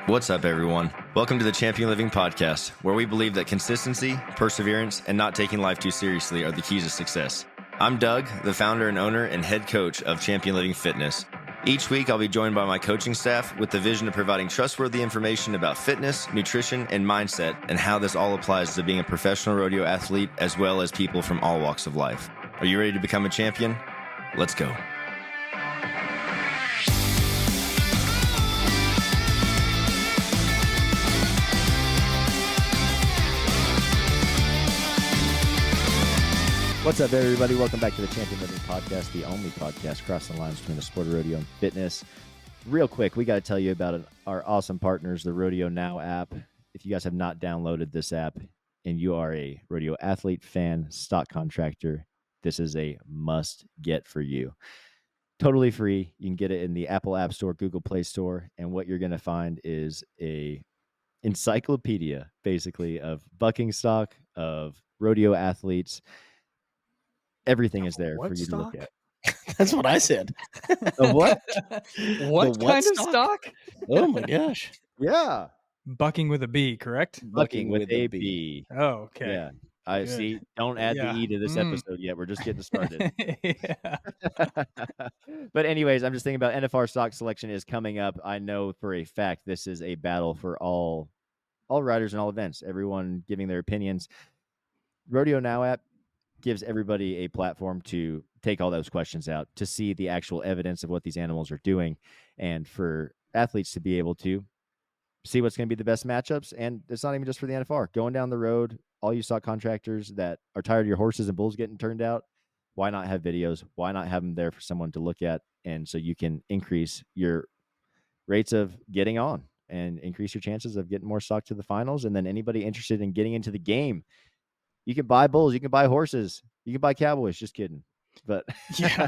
What's up, everyone? Welcome to the Champion Living Podcast, where we believe that consistency, perseverance, and not taking life too seriously are the keys to success. I'm Doug, the founder and owner and head coach of Champion Living Fitness. Each week, I'll be joined by my coaching staff with the vision of providing trustworthy information about fitness, nutrition, and mindset, and how this all applies to being a professional rodeo athlete, as well as people from all walks of life. Are you ready to become a champion? Let's go. What's up, everybody? Welcome back to the Champion Living Podcast, the only podcast crossing the lines between the sport of rodeo and fitness. Real quick, we got to tell you about our awesome partners, the Rodeo Now app. If you guys have not downloaded this app and you are a rodeo athlete, fan, stock contractor, this is a must-get for you. Totally free. You can get it in the Apple App Store, Google Play Store, and what you're going to find is a encyclopedia, basically, of bucking stock, of rodeo athletes. Everything is there for you to look at. That's what I said. The what? What kind of stock? Oh my gosh. Yeah. Bucking with a B, correct? Bucking with a B. Oh, okay. Yeah. I Good. see. Don't add the E to this episode yet. We're just getting started. Yeah. But anyways, I'm just thinking about NFR stock selection is coming up. I know for a fact this is a battle for all riders and all events, everyone giving their opinions. Rodeo Now app gives everybody a platform to take all those questions out, to see the actual evidence of what these animals are doing, and for athletes to be able to see what's going to be the best matchups. And it's not even just for the NFR. Going down the road, all you stock contractors that are tired of your horses and bulls getting turned out, why not have videos? Why not have them there for someone to look at? And so you can increase your rates of getting on and increase your chances of getting more stock to the finals. And then anybody interested in getting into the game, you can buy bulls, you can buy horses, you can buy cowboys. Just kidding. But Yeah.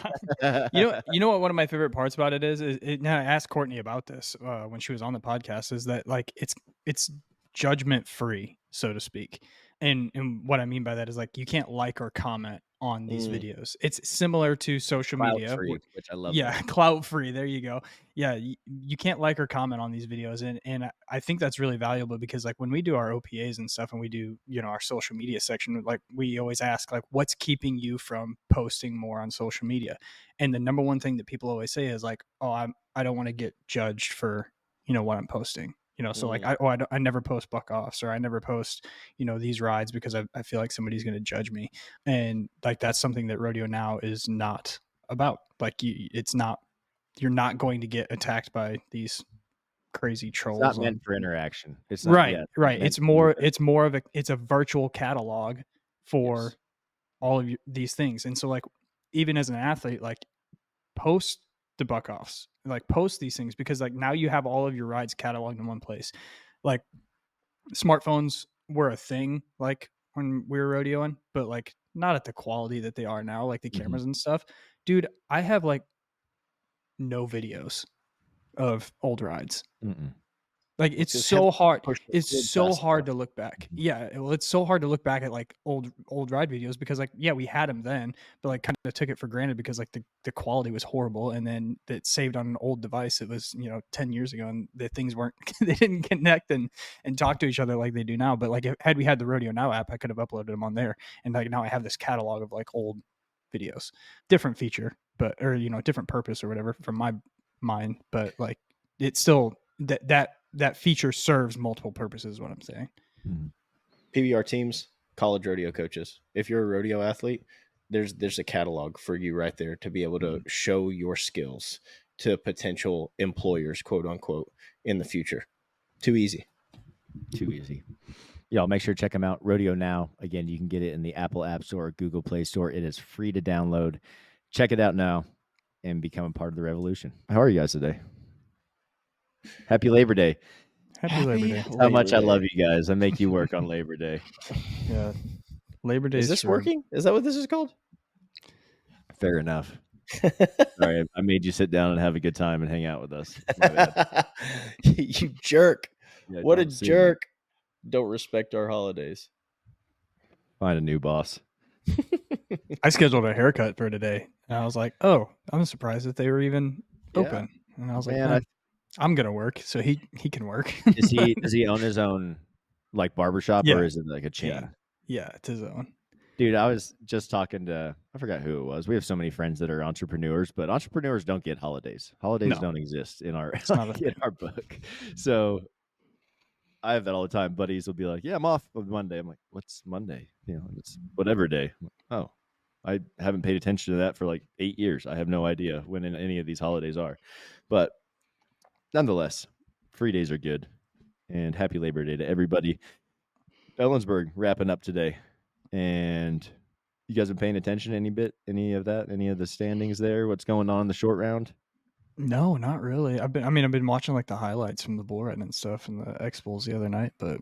You know what one of my favorite parts about it is now I asked Courtney about this when she was on the podcast, is that like it's judgment free, so to speak. And what I mean by that is like you can't like or comment on these videos. It's similar to social media, free, which I love. Yeah, that. clout free. There you go. Yeah, you can't like or comment on these videos, and I think that's really valuable because like when we do our OPAs and stuff, and we do our social media section, like we always ask like what's keeping you from posting more on social media, and the number one thing that people always say is like, oh, I don't want to get judged for what I'm posting. So like I never post buck offs, or I never post these rides because I feel like somebody's going to judge me, and like that's something that Rodeo Now is not about. Like you're not going to get attacked by these crazy trolls. It's not meant for interaction. It's not, right. It's more of a virtual catalog for all of these things, and so like even as an athlete, like post the buck offs, like post these things, because like now you have all of your rides cataloged in one place. Like smartphones were a thing like when we were rodeoing, but like not at the quality that they are now, like the cameras and stuff. Dude, I have like no videos of old rides. Like it's so hard. It's so hard to look back. Yeah, well, it's so hard to look back at like old ride videos because like we had them then, but like kind of took it for granted because like the quality was horrible, and then it saved on an old device. It was 10 years ago, and the things weren't they didn't connect and talk to each other like they do now. But like had we had the Rodeo Now app, I could have uploaded them on there, and like now I have this catalog of like old videos, different feature, but or different purpose or whatever from my mind, but like it's still that feature serves multiple purposes, is what I'm saying. PBR teams, college rodeo coaches. If you're a rodeo athlete, there's a catalog for you right there to be able to show your skills to potential employers, quote unquote, in the future. Too easy. Y'all make sure to check them out. Rodeo Now. Again, you can get it in the Apple App Store or Google Play Store. It is free to download. Check it out now and become a part of the revolution. How are you guys today? Happy Labor Day. Happy Labor Day. How much I love you guys. I make you work on Labor Day. Yeah. Labor Day. Is this working? Is that what this is called? Fair enough. Sorry, I made you sit down and have a good time and hang out with us. My bad. You jerk. Yeah, what a don't sue jerk. Don't respect our holidays. Find a new boss. I scheduled a haircut for today, and I was like, oh, I'm surprised that they were even open. And I was like, Man, I'm gonna work, so he can work. Does he own his own like barbershop Yeah. or is it like a chain? Yeah, it's his own. Dude, I was just talking to, I forgot who it was. We have so many friends that are entrepreneurs, but entrepreneurs don't get holidays. Holidays No. don't exist in our It's not a in thing. our book. So I have that all the time. Buddies will be like, "Yeah, I'm off on Monday." I'm like, "What's Monday?" It's whatever day. I'm like, oh, I haven't paid attention to that for like 8 years. I have no idea when any of these holidays are. But nonetheless, free days are good. And happy Labor Day to everybody. Ellensburg wrapping up today. And you guys been paying attention any of that? Any of the standings there? What's going on in the short round? No, not really. I've been watching like the highlights from the bull riding and stuff and the Expos the other night, but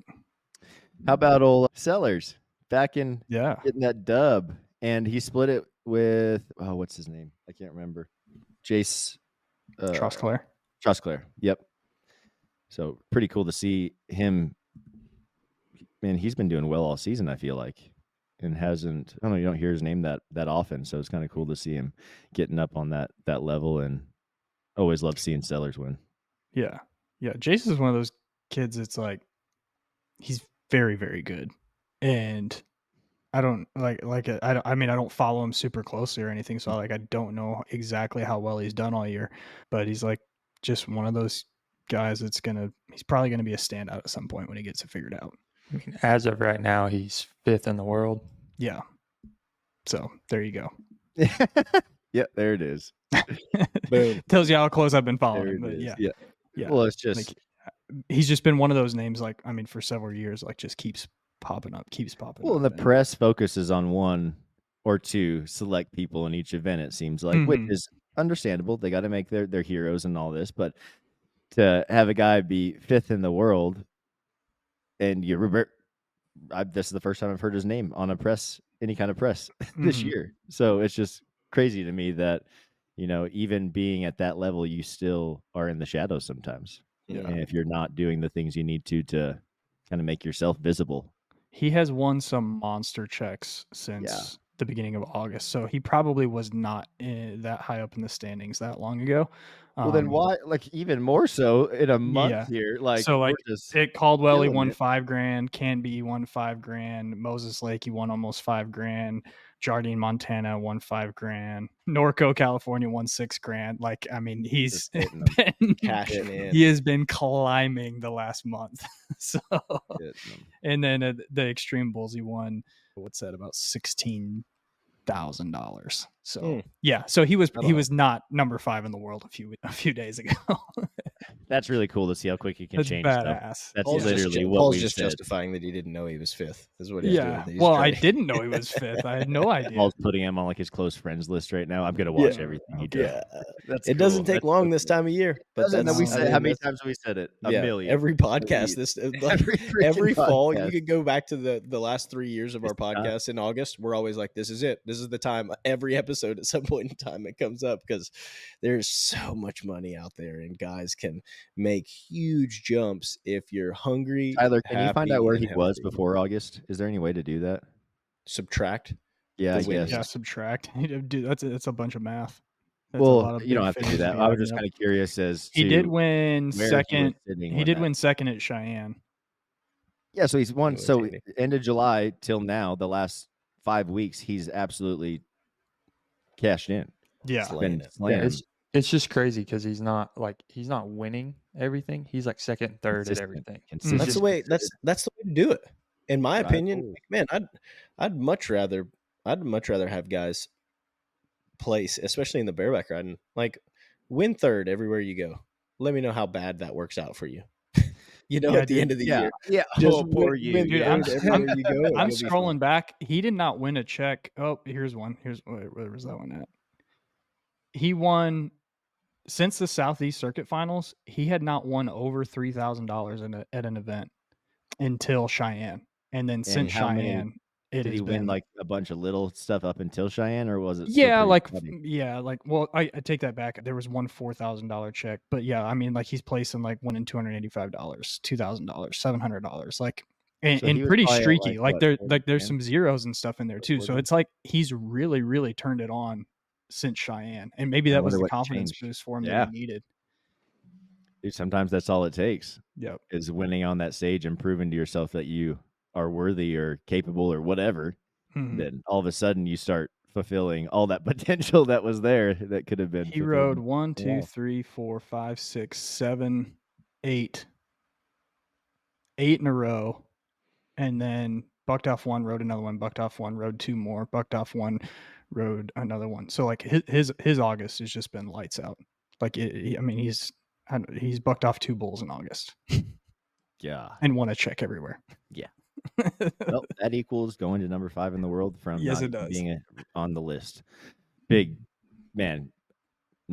How about old Sellers back in yeah, getting that dub? And he split it with, what's his name? I can't remember. Jace Trostclair. Trostclair. Yep. So pretty cool to see him. Man, he's been doing well all season, I feel like. And hasn't, I don't know, you don't hear his name that often. So it's kind of cool to see him getting up on that level, and always love seeing Sellers win. Yeah. Jace is one of those kids that's like, he's very, very good. And I don't I don't follow him super closely or anything. So I don't know exactly how well he's done all year, but he's like just one of those guys that's he's probably going to be a standout at some point when he gets it figured out. As of right now, he's 5th in the world. Yeah. So there you go. Yep, there it is. Boom. Tells you how close I've been following There him. it But is. yeah. Well, it's just Like, he's just been one of those names, like, I mean, for several years, like just keeps popping up. Well, and the press focuses on one or two select people in each event, it seems like, which is understandable. They got to make their heroes and all this, but to have a guy be 5th in the world, and this is the first time I've heard his name on any kind of press this year. So it's just crazy to me that, even being at that level, you still are in the shadows sometimes. Yeah. And if you're not doing the things you need to kind of make yourself visible. He has won some monster checks since the beginning of August, so he probably was not that high up in the standings that long ago. Well, then why, like, even more so in a month here? Like, so like at Caldwell, he won $5,000. Canby won $5,000. Moses Lake, he won almost $5,000. Jardine, Montana won $5,000. Norco, California won $6,000. Like, I mean, he's been cashing in. He has been climbing the last month. So, and then the Extreme Bulls, he won, what's that, about $16,000. So so he was not number 5 in the world a few days ago. That's really cool to see how quick he can change badass. stuff. That's Paul's literally what Paul's we've just said. justifying that he didn't know he was 5th. Is what he's doing. He's I didn't know he was 5th. I had no idea. Paul's putting him on like his close friends list right now. I'm gonna watch everything he does. Yeah, it doesn't take long this time of year. But how many times have we said it? A million. Every podcast. Every fall, podcast. you could go back to the last 3 years of our podcast in August. We're always like, this is it. This is the time. Every episode at some point in time it comes up because there's so much money out there and guys can make huge jumps if you're hungry. Tyler, can you find out where he was before August? Is there any way to do that? Subtract? Yeah, I guess. Yeah, subtract. Dude, that's a bunch of math. That's well, you don't have to do that. I was just kind of curious as to he did win second. He did win second at Cheyenne. Yeah, so he's won. So end of July till now, the last 5 weeks, he's absolutely cashed in. Yeah, it's just crazy because he's not winning everything. He's like second and third at everything. That's the way. That's the way to do it, in my opinion. Man, I'd much rather have guys place, especially in the bareback riding, like win third everywhere you go. Let me know how bad that works out for you. At the end of the year. Yeah. Just poor you. Dude, I'm scrolling back. He did not win a check. Oh, here's one. Where was that one at? He won since the Southeast Circuit Finals. He had not won over $3,000 at an event until Cheyenne, and then since Cheyenne, did he win like a bunch of little stuff up until Cheyenne, or was it? Well, I take that back. There was one $4,000 check, but yeah, I mean, like he's placing like winning $285, $2,000, $700, like, and pretty streaky. There's some zeros and stuff in there too. So it's like he's really, really turned it on since Cheyenne, and maybe that was the confidence boost for him that he needed. Sometimes that's all it takes Yep. is winning on that stage and proving to yourself that you are worthy or capable or whatever. Mhm. Then all of a sudden you start fulfilling all that potential that was there that could have been He fulfilled. rode 1, 2, Yeah. 3, 4, 5, 6, 7, 8 in a row, and then bucked off one, rode another one, bucked off one, rode 2 more, bucked off one, rode another one. So like his August has just been lights out. Like I mean, he's bucked off 2 bulls in August Yeah. and won a check everywhere. Yeah. Well, that equals going to number 5 in the world from Yes, not it does. being on the list. Big man.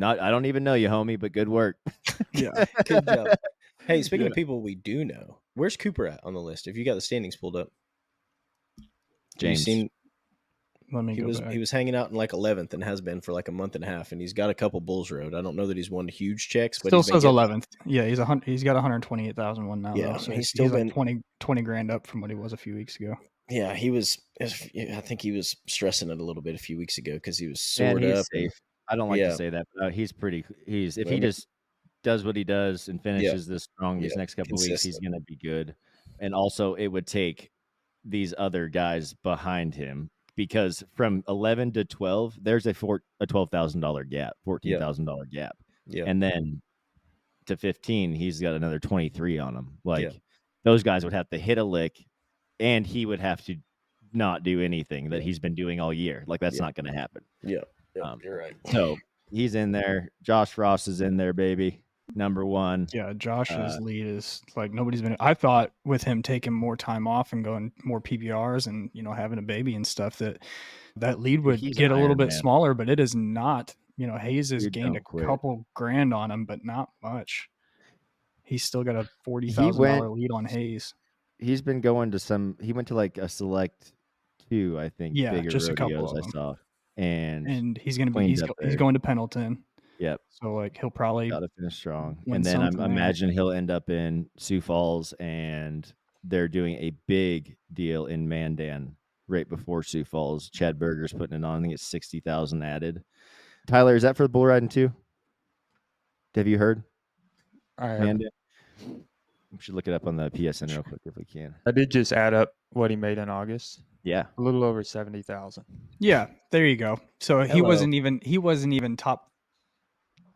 I don't even know you, homie, but good work. Yeah. Good job. Hey, speaking of Yeah. people we do know, where's Cooper at on the list? If you got the standings pulled up, Have you James. seen Let me he go was back. he was hanging out in like 11th and has been for like a month and a half, and he's got a couple bulls rode. I don't know that he's won huge checks, but Still he's been says getting- 11th. Yeah, he's got 128,001 now. Yeah, though, so he's he's still like been- 20 grand up from what he was a few weeks ago. Yeah, I think he was stressing it a little bit a few weeks ago because he was And sored he's up. safe. I don't like Yeah. to say that, but if I he mean- just does what he does and finishes this strong these Yeah, next couple of weeks, he's consistent. going to be good. And also it would take these other guys behind him, because from 11 to 12, there's a $12,000 gap, $14,000 gap. Yeah. And then to 15, he's got another 23 on him. Like Yeah. those guys would have to hit a lick, and he would have to not do anything that he's been doing all year. Like that's not going to happen. Yeah. You're right. So he's in there. Josh Ross is in there, baby. Number 1. Yeah, Josh's lead is like nobody's been. I thought with him taking more time off and going more PBRs and having a baby and stuff that lead would He's get a an little Iron bit Man. smaller, but it is not. Hayes has Dude, gained don't a quit. couple grand on him, but not much. He's still got a $40,000 lead on Hayes. He's been going to he went to like a select 2, I think, Yeah, bigger just a couple rodeos of I them. saw. And he's gonna be cleaned he's up he's there. going to Pendleton. Yep. So like he'll probably Got to finish strong. win And then I something there. imagine he'll end up in Sioux Falls, and they're doing a big deal in Mandan right before Sioux Falls. Chad Berger's putting it on. I think it's 60,000 added. Tyler, is that for the bull riding too? Have you heard? I haven't. Mandan? We should look it up on the PSN real quick if we can. I did just add up what he made in August. Yeah. A little over 70,000. Yeah, there you go. So he Hello. wasn't even top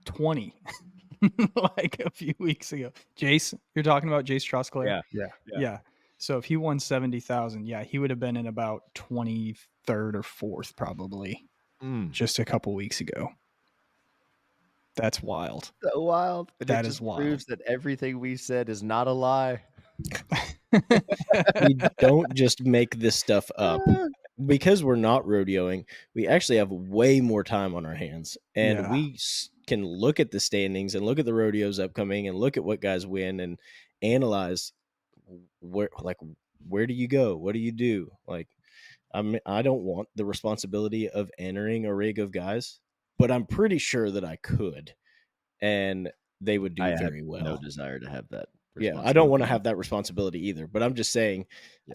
20 like a few weeks ago. Jace, you're talking about Jace Trosclair? Yeah. Yeah. So if he won 70,000, he would have been in about 23rd or 4th probably just a couple weeks ago. That's wild. So wild. That is wild. Proves that everything we said is not a lie. We don't just make this stuff up. Because we're not rodeoing, we actually have way more time on our hands, and Yeah. we can look at the standings and look at the rodeos upcoming and look at what guys win and analyze where do you go? What do you do? Like, I don't want the responsibility of entering a rig of guys, but I'm pretty sure that I could, and they would do I have very well. no desire to have that. Yeah, I don't want to have that responsibility either, but I'm just saying,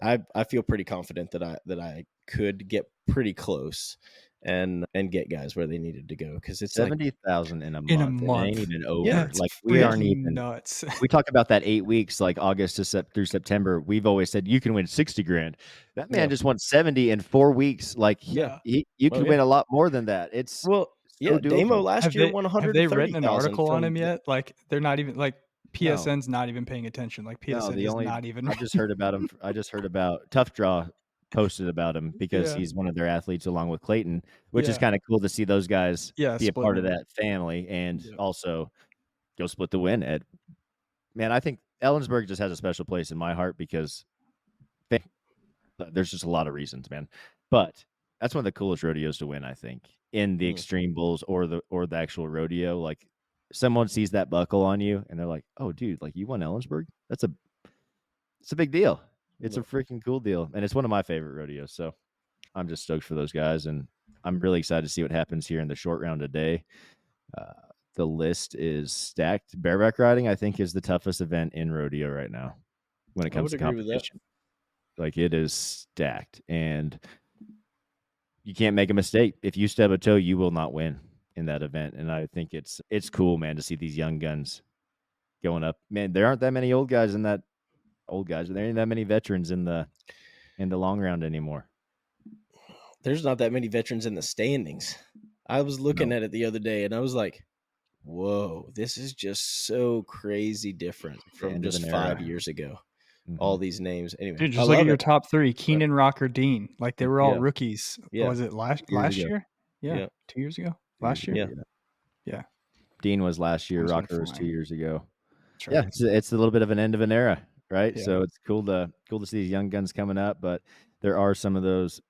I feel pretty confident that I could get pretty close and get guys where they needed to go, because it's 70,000 in a month. In a It ain't month. even over. Yeah, it's like we aren't freaking even nuts. We talk about that 8 weeks, like August to through September. We've always said you can win 60 grand. That man just won 70 in 4 weeks. Like Yeah. you Well, can win a lot more than that. It's well, so Damo doable. last year won 130,000. Have they written an article on from him yet? Like they're not even like No. PSN's not even paying attention. Like No, PSN is not even. I just heard about him. I just heard about Tough Draw posted about him because Yeah. he's one of their athletes along with Clayton, which is Yeah. kind of cool to see those guys be a splitting part of it. that family and Yep. also go split the win. Man, I think Ellensburg just has a special place in my heart because there's just a lot of reasons, man. But that's one of the coolest rodeos to win, I think, in the extreme bulls or the actual rodeo. Like someone sees that buckle on you and they're like, "Oh, dude, like you won Ellensburg? It's a big deal. It's a freaking cool deal, and it's one of my favorite rodeos. So I'm just stoked for those guys, and I'm really excited to see what happens here in the short round today. The list is stacked. Bareback riding, I think, is the toughest event in rodeo right now when it comes to would agree with that. competition. Like it is stacked, and you can't make a mistake. If you stub a toe, you will not win in that event. And I think it's cool, man, to see these young guns going up. Man, there aren't that many old guys. There ain't that many veterans in the long round anymore. There's not that many veterans in the standings. I was looking at it the other day, and I was like, whoa, this is just so crazy different from end of just an 5 era. years ago. Mhm. All these names. Anyway, Dude, I just look at love your it. top three: Keenan, Rocker, Dean. Like they were all Yeah. rookies. Yeah. Was it last Years ago. year? Yeah. Yeah. 2 years ago. 2 Last years year. ago, Yeah. Dean was last year. Time's been Rocker was 2 flying. years ago. That's Yeah, right. it's a little bit of an end of an era, right? Yeah. So it's cool to see these young guns coming up, but there are some of those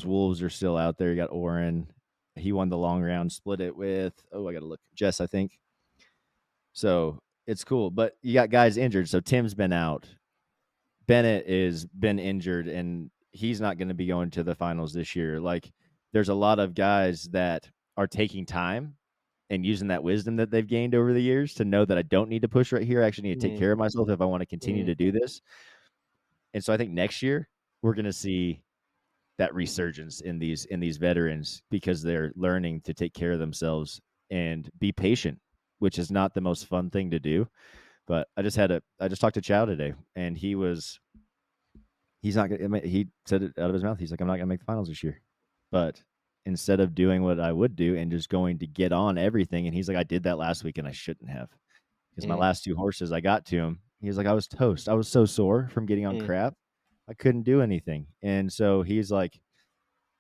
wolves are still out there. You got Oren. He won the long round, split it with I gotta look, Jess, I think. So it's cool. But you got guys injured. So Tim's been out. Bennett is been injured, and he's not going to be going to the finals this year. Like, there's a lot of guys that are taking time and using that wisdom that they've gained over the years to know that I don't need to push right here. I actually need to take care of myself if I want to continue to do this. And so I think next year we're going to see that resurgence in these veterans because they're learning to take care of themselves and be patient, which is not the most fun thing to do. But I just talked to Chow today, and he's not gonna. He said it out of his mouth. He's like, I'm not gonna make the finals this year. But instead of doing what I would do and just going to get on everything, and he's like, I did that last week and I shouldn't have, because my last 2 horses I got to him. He was like, I was toast. I was so sore from getting on crap, I couldn't do anything. And so he's like,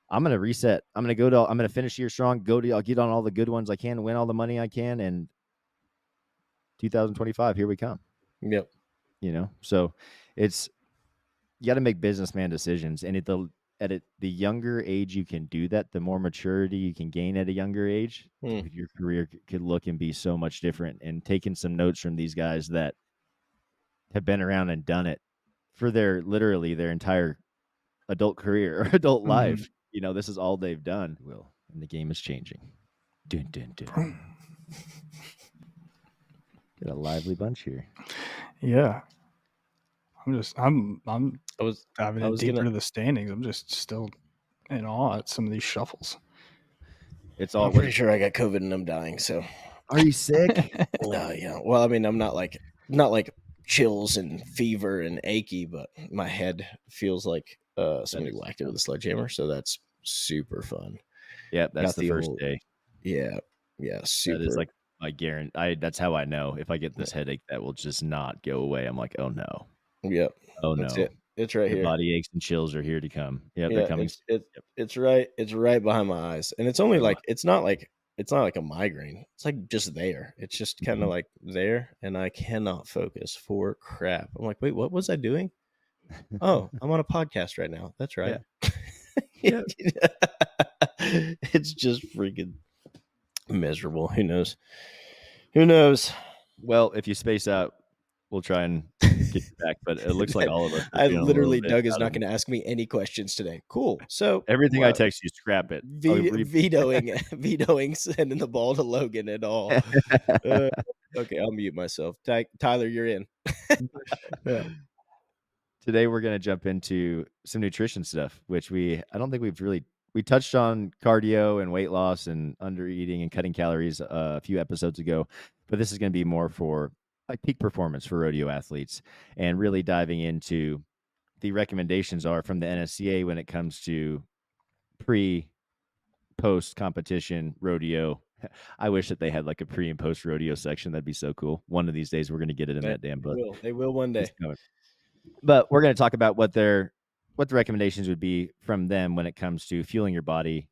I'm gonna reset. I'm gonna finish the year strong. I'll get on all the good ones I can, win all the money I can, and 2025, here we come. Yep. So it's, you got to make businessman decisions, and at the younger age you can do that, the more maturity you can gain at a younger age, dude, your career could look and be so much different. And taking some notes from these guys that have been around and done it for literally their entire adult career or adult life. This is all they've done. And the game is changing. Dun, dun, dun. Get a lively bunch here. Yeah. I'm diving I in was deeper gonna- into the standings. I'm just still in awe at some of these shuffles. It's all. I'm pretty sure I got COVID and I'm dying. So, are you sick? Yeah. Well, I mean, I'm not like chills and fever and achy, but my head feels like somebody whacked it with a sledgehammer. So that's super fun. Yeah, that's Got the first day. Yeah, super. That is like my guarantee. That's how I know if I get this headache that will just not go away. I'm like, oh no. Yep. Oh That's no. it. It's right Your here. body aches and chills are here to come. Yep, Yeah, they're coming. It's right. It's right behind my eyes, and it's only like it's not like a migraine. It's like just there. It's just kind of like there, and I cannot focus for crap. I'm like, wait, what was I doing? Oh, I'm on a podcast right now. That's right. Yeah. It's just freaking miserable. Who knows? Who knows? Well, if you space out, we'll try and get you back. But it looks like all of us. I literally, Doug is not going to ask me any questions today. Cool. So everything I text you, scrap it. Vetoing sending the ball to Logan at all. Okay, I'll mute myself. Tyler, you're in. Today we're going to jump into some nutrition stuff, which I don't think we touched on cardio and weight loss and under eating and cutting calories a few episodes ago, but this is going to be more for like peak performance for rodeo athletes, and really diving into the recommendations are from the NSCA when it comes to post competition rodeo. I wish that they had like a pre and post rodeo section. That'd be so cool. One of these days we're going to get it in that damn book. They will one day. But we're going to talk about what the recommendations would be from them when it comes to fueling your body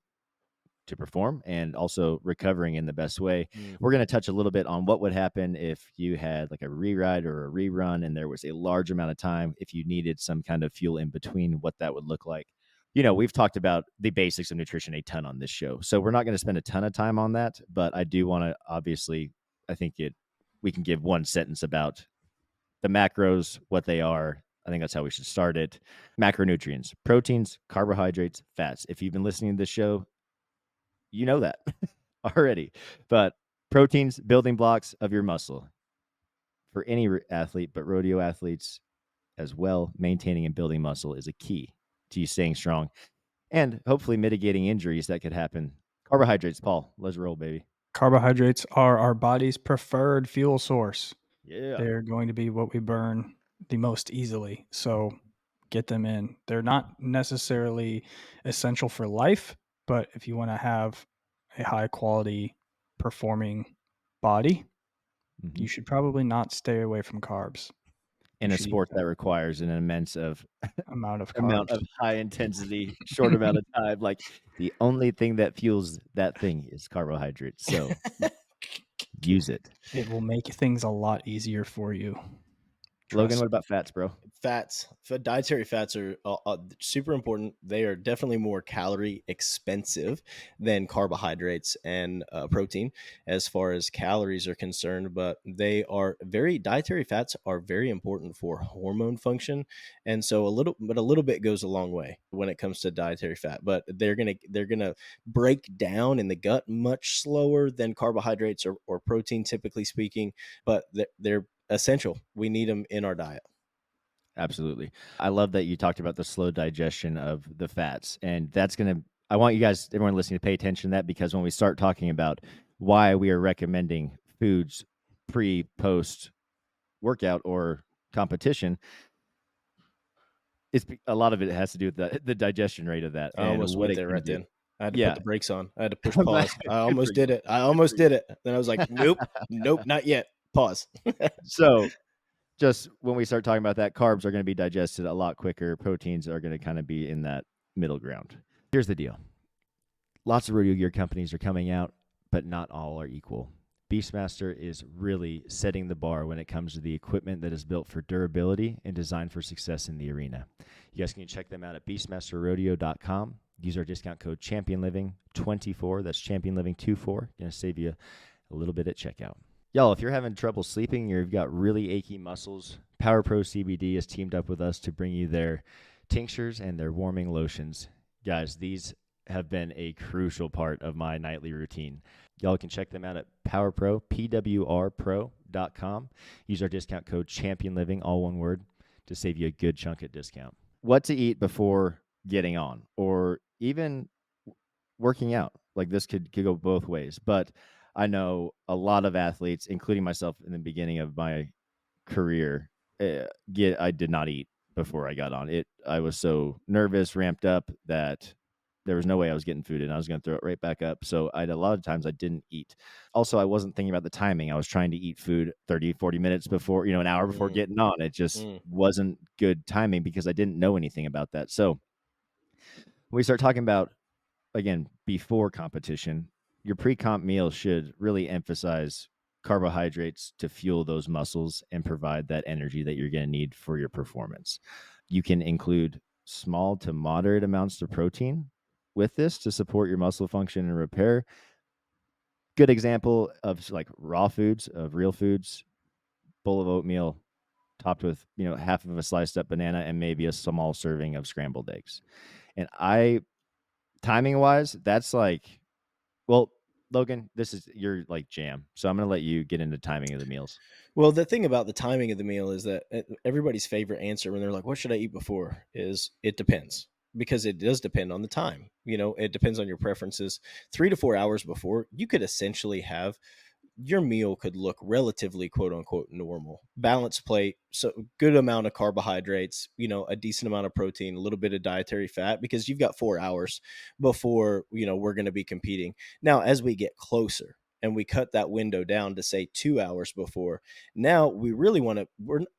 to perform and also recovering in the best way. We're going to touch a little bit on what would happen if you had like a reride or a rerun and there was a large amount of time, if you needed some kind of fuel in between, what that would look like. We've talked about the basics of nutrition a ton on this show, so we're not going to spend a ton of time on that, but I do want to, obviously, I think we can give one sentence about the macros, what they are. I think that's how we should start it. Macronutrients: proteins, carbohydrates, fats. If you've been listening to this show, you know that already. But proteins, building blocks of your muscle for any athlete, but rodeo athletes as well. Maintaining and building muscle is a key to you staying strong and hopefully mitigating injuries that could happen. Carbohydrates, Paul, let's roll, baby. Carbohydrates are our body's preferred fuel source. Yeah. They're going to be what we burn the most easily. So get them in. They're not necessarily essential for life, but if you want to have a high quality performing body, you should probably not stay away from carbs. In You a should eat sport that requires an immense amount of amount carbs. of high intensity, short amount of time. Like the only thing that fuels that thing is carbohydrates. So use it. It will make things a lot easier for you. Logan, Trust what about fats, bro? Fats, dietary fats are super important. They are definitely more calorie expensive than carbohydrates and protein as far as calories are concerned, but dietary fats are very important for hormone function. And so a little bit goes a long way when it comes to dietary fat, but they're going to break down in the gut much slower than carbohydrates or protein, typically speaking, but they're essential. We need them in our diet. Absolutely. I love that you talked about the slow digestion of the fats. And I want you guys, everyone listening, to pay attention to that, because when we start talking about why we are recommending foods pre, post workout or competition, a lot of it has to do with the digestion rate of that. I and almost what went it there can right do. then. I had to Yeah. put the brakes on. I had to push I'm glad. pause. I Good almost for did you. it. I almost did it. Then I was like, nope, not yet. Pause. So just when we start talking about that, carbs are going to be digested a lot quicker. Proteins are going to kind of be in that middle ground. Here's the deal. Lots of rodeo gear companies are coming out, but not all are equal. Beastmaster is really setting the bar when it comes to the equipment that is built for durability and designed for success in the arena. You guys can check them out at beastmasterrodeo.com. Use our discount code ChampionLiving24. That's ChampionLiving24. Going to save you a little bit at checkout. Y'all, if you're having trouble sleeping or you've got really achy muscles, Power Pro CBD has teamed up with us to bring you their tinctures and their warming lotions. Guys, these have been a crucial part of my nightly routine. Y'all can check them out at PWRpro.com. Use our discount code ChampionLiving, all one word, to save you a good chunk of discount. What to eat before getting on, or even working out. Like this could go both ways. But I know a lot of athletes, including myself in the beginning of my career, I did not eat before I got on it. I was so nervous, ramped up, that there was no way I was getting food in. I was going to throw it right back up. So a lot of times I didn't eat. Also, I wasn't thinking about the timing. I was trying to eat food 30, 40 minutes before, an hour before getting on. It just wasn't good timing because I didn't know anything about that. So when we start talking about, again, before competition, your pre-comp meal should really emphasize carbohydrates to fuel those muscles and provide that energy that you're going to need for your performance. You can include small to moderate amounts of protein with this to support your muscle function and repair. Good example of like raw foods, of real foods, bowl of oatmeal topped with, half of a sliced up banana and maybe a small serving of scrambled eggs. And timing wise, that's like, well, Logan, this is your like jam. So I'm going to let you get into timing of the meals. Well, the thing about the timing of the meal is that everybody's favorite answer when they're like, what should I eat before, is it depends, because it does depend on the time. It depends on your preferences. 3 to 4 hours before, you could essentially have your meal could look relatively quote unquote normal, balanced plate. So good amount of carbohydrates, a decent amount of protein, a little bit of dietary fat, because you've got 4 hours before, we're going to be competing. Now, as we get closer and we cut that window down to say 2 hours before, now we really want to,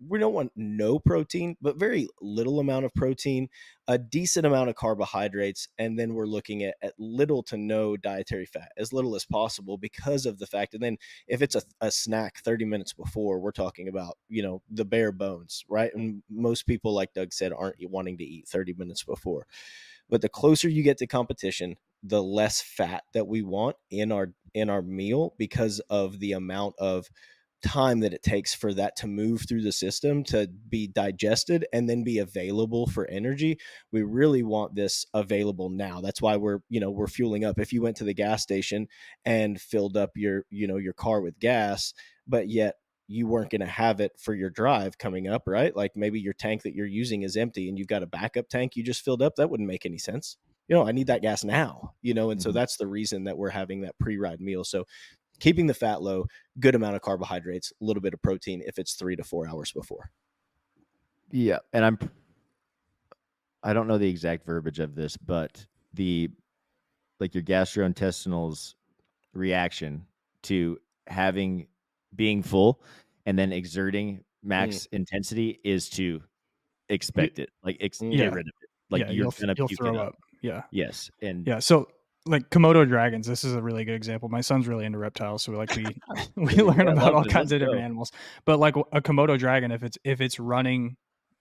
we don't want no protein, but very little amount of protein, a decent amount of carbohydrates, and then we're looking at little to no dietary fat, as little as possible, because of the fact. And then if it's a snack 30 minutes before, we're talking about, the bare bones, right? And most people, like Doug said, aren't wanting to eat 30 minutes before. But the closer you get to competition, the less fat that we want in our meal, because of the amount of time that it takes for that to move through the system, to be digested and then be available for energy. We really want this available now. That's why we're fueling up. If you went to the gas station and filled up your car with gas, but yet you weren't going to have it for your drive coming up, right? Like maybe your tank that you're using is empty and you've got a backup tank you just filled up. That wouldn't make any sense. I need that gas now, and so that's the reason that we're having that pre-ride meal. So keeping the fat low, good amount of carbohydrates, a little bit of protein if it's 3 to 4 hours before. Yeah, and I don't know the exact verbiage of this, but your gastrointestinal's reaction to being full and then exerting max intensity is to expect it, like get rid of it. Like you're gonna you'll puke throw it up. up. Yeah. Yes, and Yeah. So like Komodo dragons, this is a really good example. My son's really into reptiles, so like we Yeah, learn I about love all it. kinds Let's of different go. animals. But like a Komodo dragon, if it's running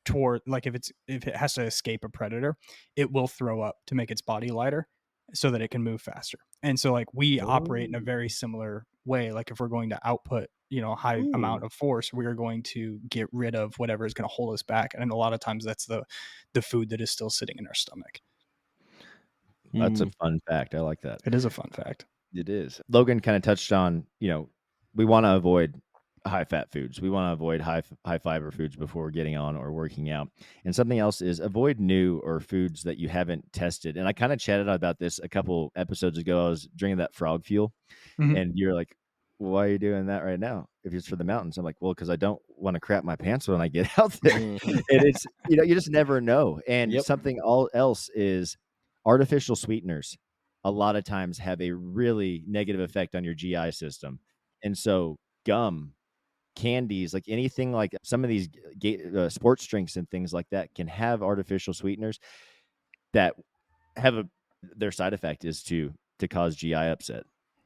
toward, like if it has to escape a predator, it will throw up to make its body lighter so that it can move faster. And so like we operate in a very similar way. Like if we're going to output, high amount of force, we are going to get rid of whatever is going to hold us back. And a lot of times that's the food that is still sitting in our stomach. That's a fun fact. I like that. It is a fun fact. It is. Logan kind of touched on, we want to avoid high fat foods. We want to avoid high fiber foods before getting on or working out. And something else is avoid new or foods that you haven't tested. And I kind of chatted about this a couple episodes ago. I was drinking that frog fuel, and you're like, why are you doing that right now? If it's for the mountains. I'm like, well, because I don't want to crap my pants when I get out there. And it's, you just never know. And something else is artificial sweeteners a lot of times have a really negative effect on your GI system. And so gum, candies, like anything, like some of these sports drinks and things like that can have artificial sweeteners that have their side effect is to cause GI upset.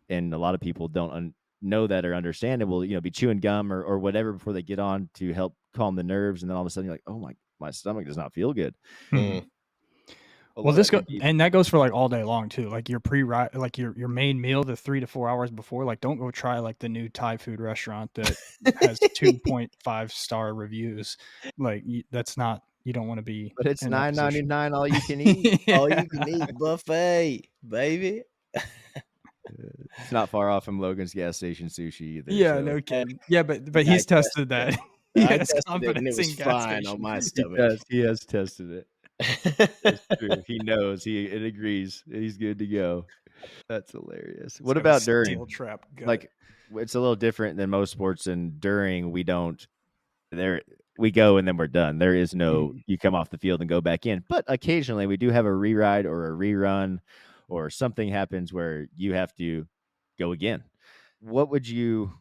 And a lot of people don't know that or understand it. Will be chewing gum or whatever before they get on to help calm the nerves, and then all of a sudden you're like, oh my stomach does not feel good. Well, and that goes for like all day long too. Like your like your main meal, the 3 to 4 hours before. Like, don't go try like the new Thai food restaurant that has 2.5-star reviews. Like that's not. You don't want to be. But it's $9.99 all you can eat. All you can eat buffet, baby. It's not far off from Logan's gas station sushi either. Yeah, so. no kidding. Yeah, but he's tested that. I tested it and it was fine on my stomach. He has tested it. That's true. He knows. It agrees. He's good to go. That's hilarious. What about during? Steel trap gut. Like, it's a little different than most sports. And during, we don't. We go and then we're done. There is no. You come off the field and go back in. But occasionally we do have a re-ride or a rerun, or something happens where you have to go again. What are your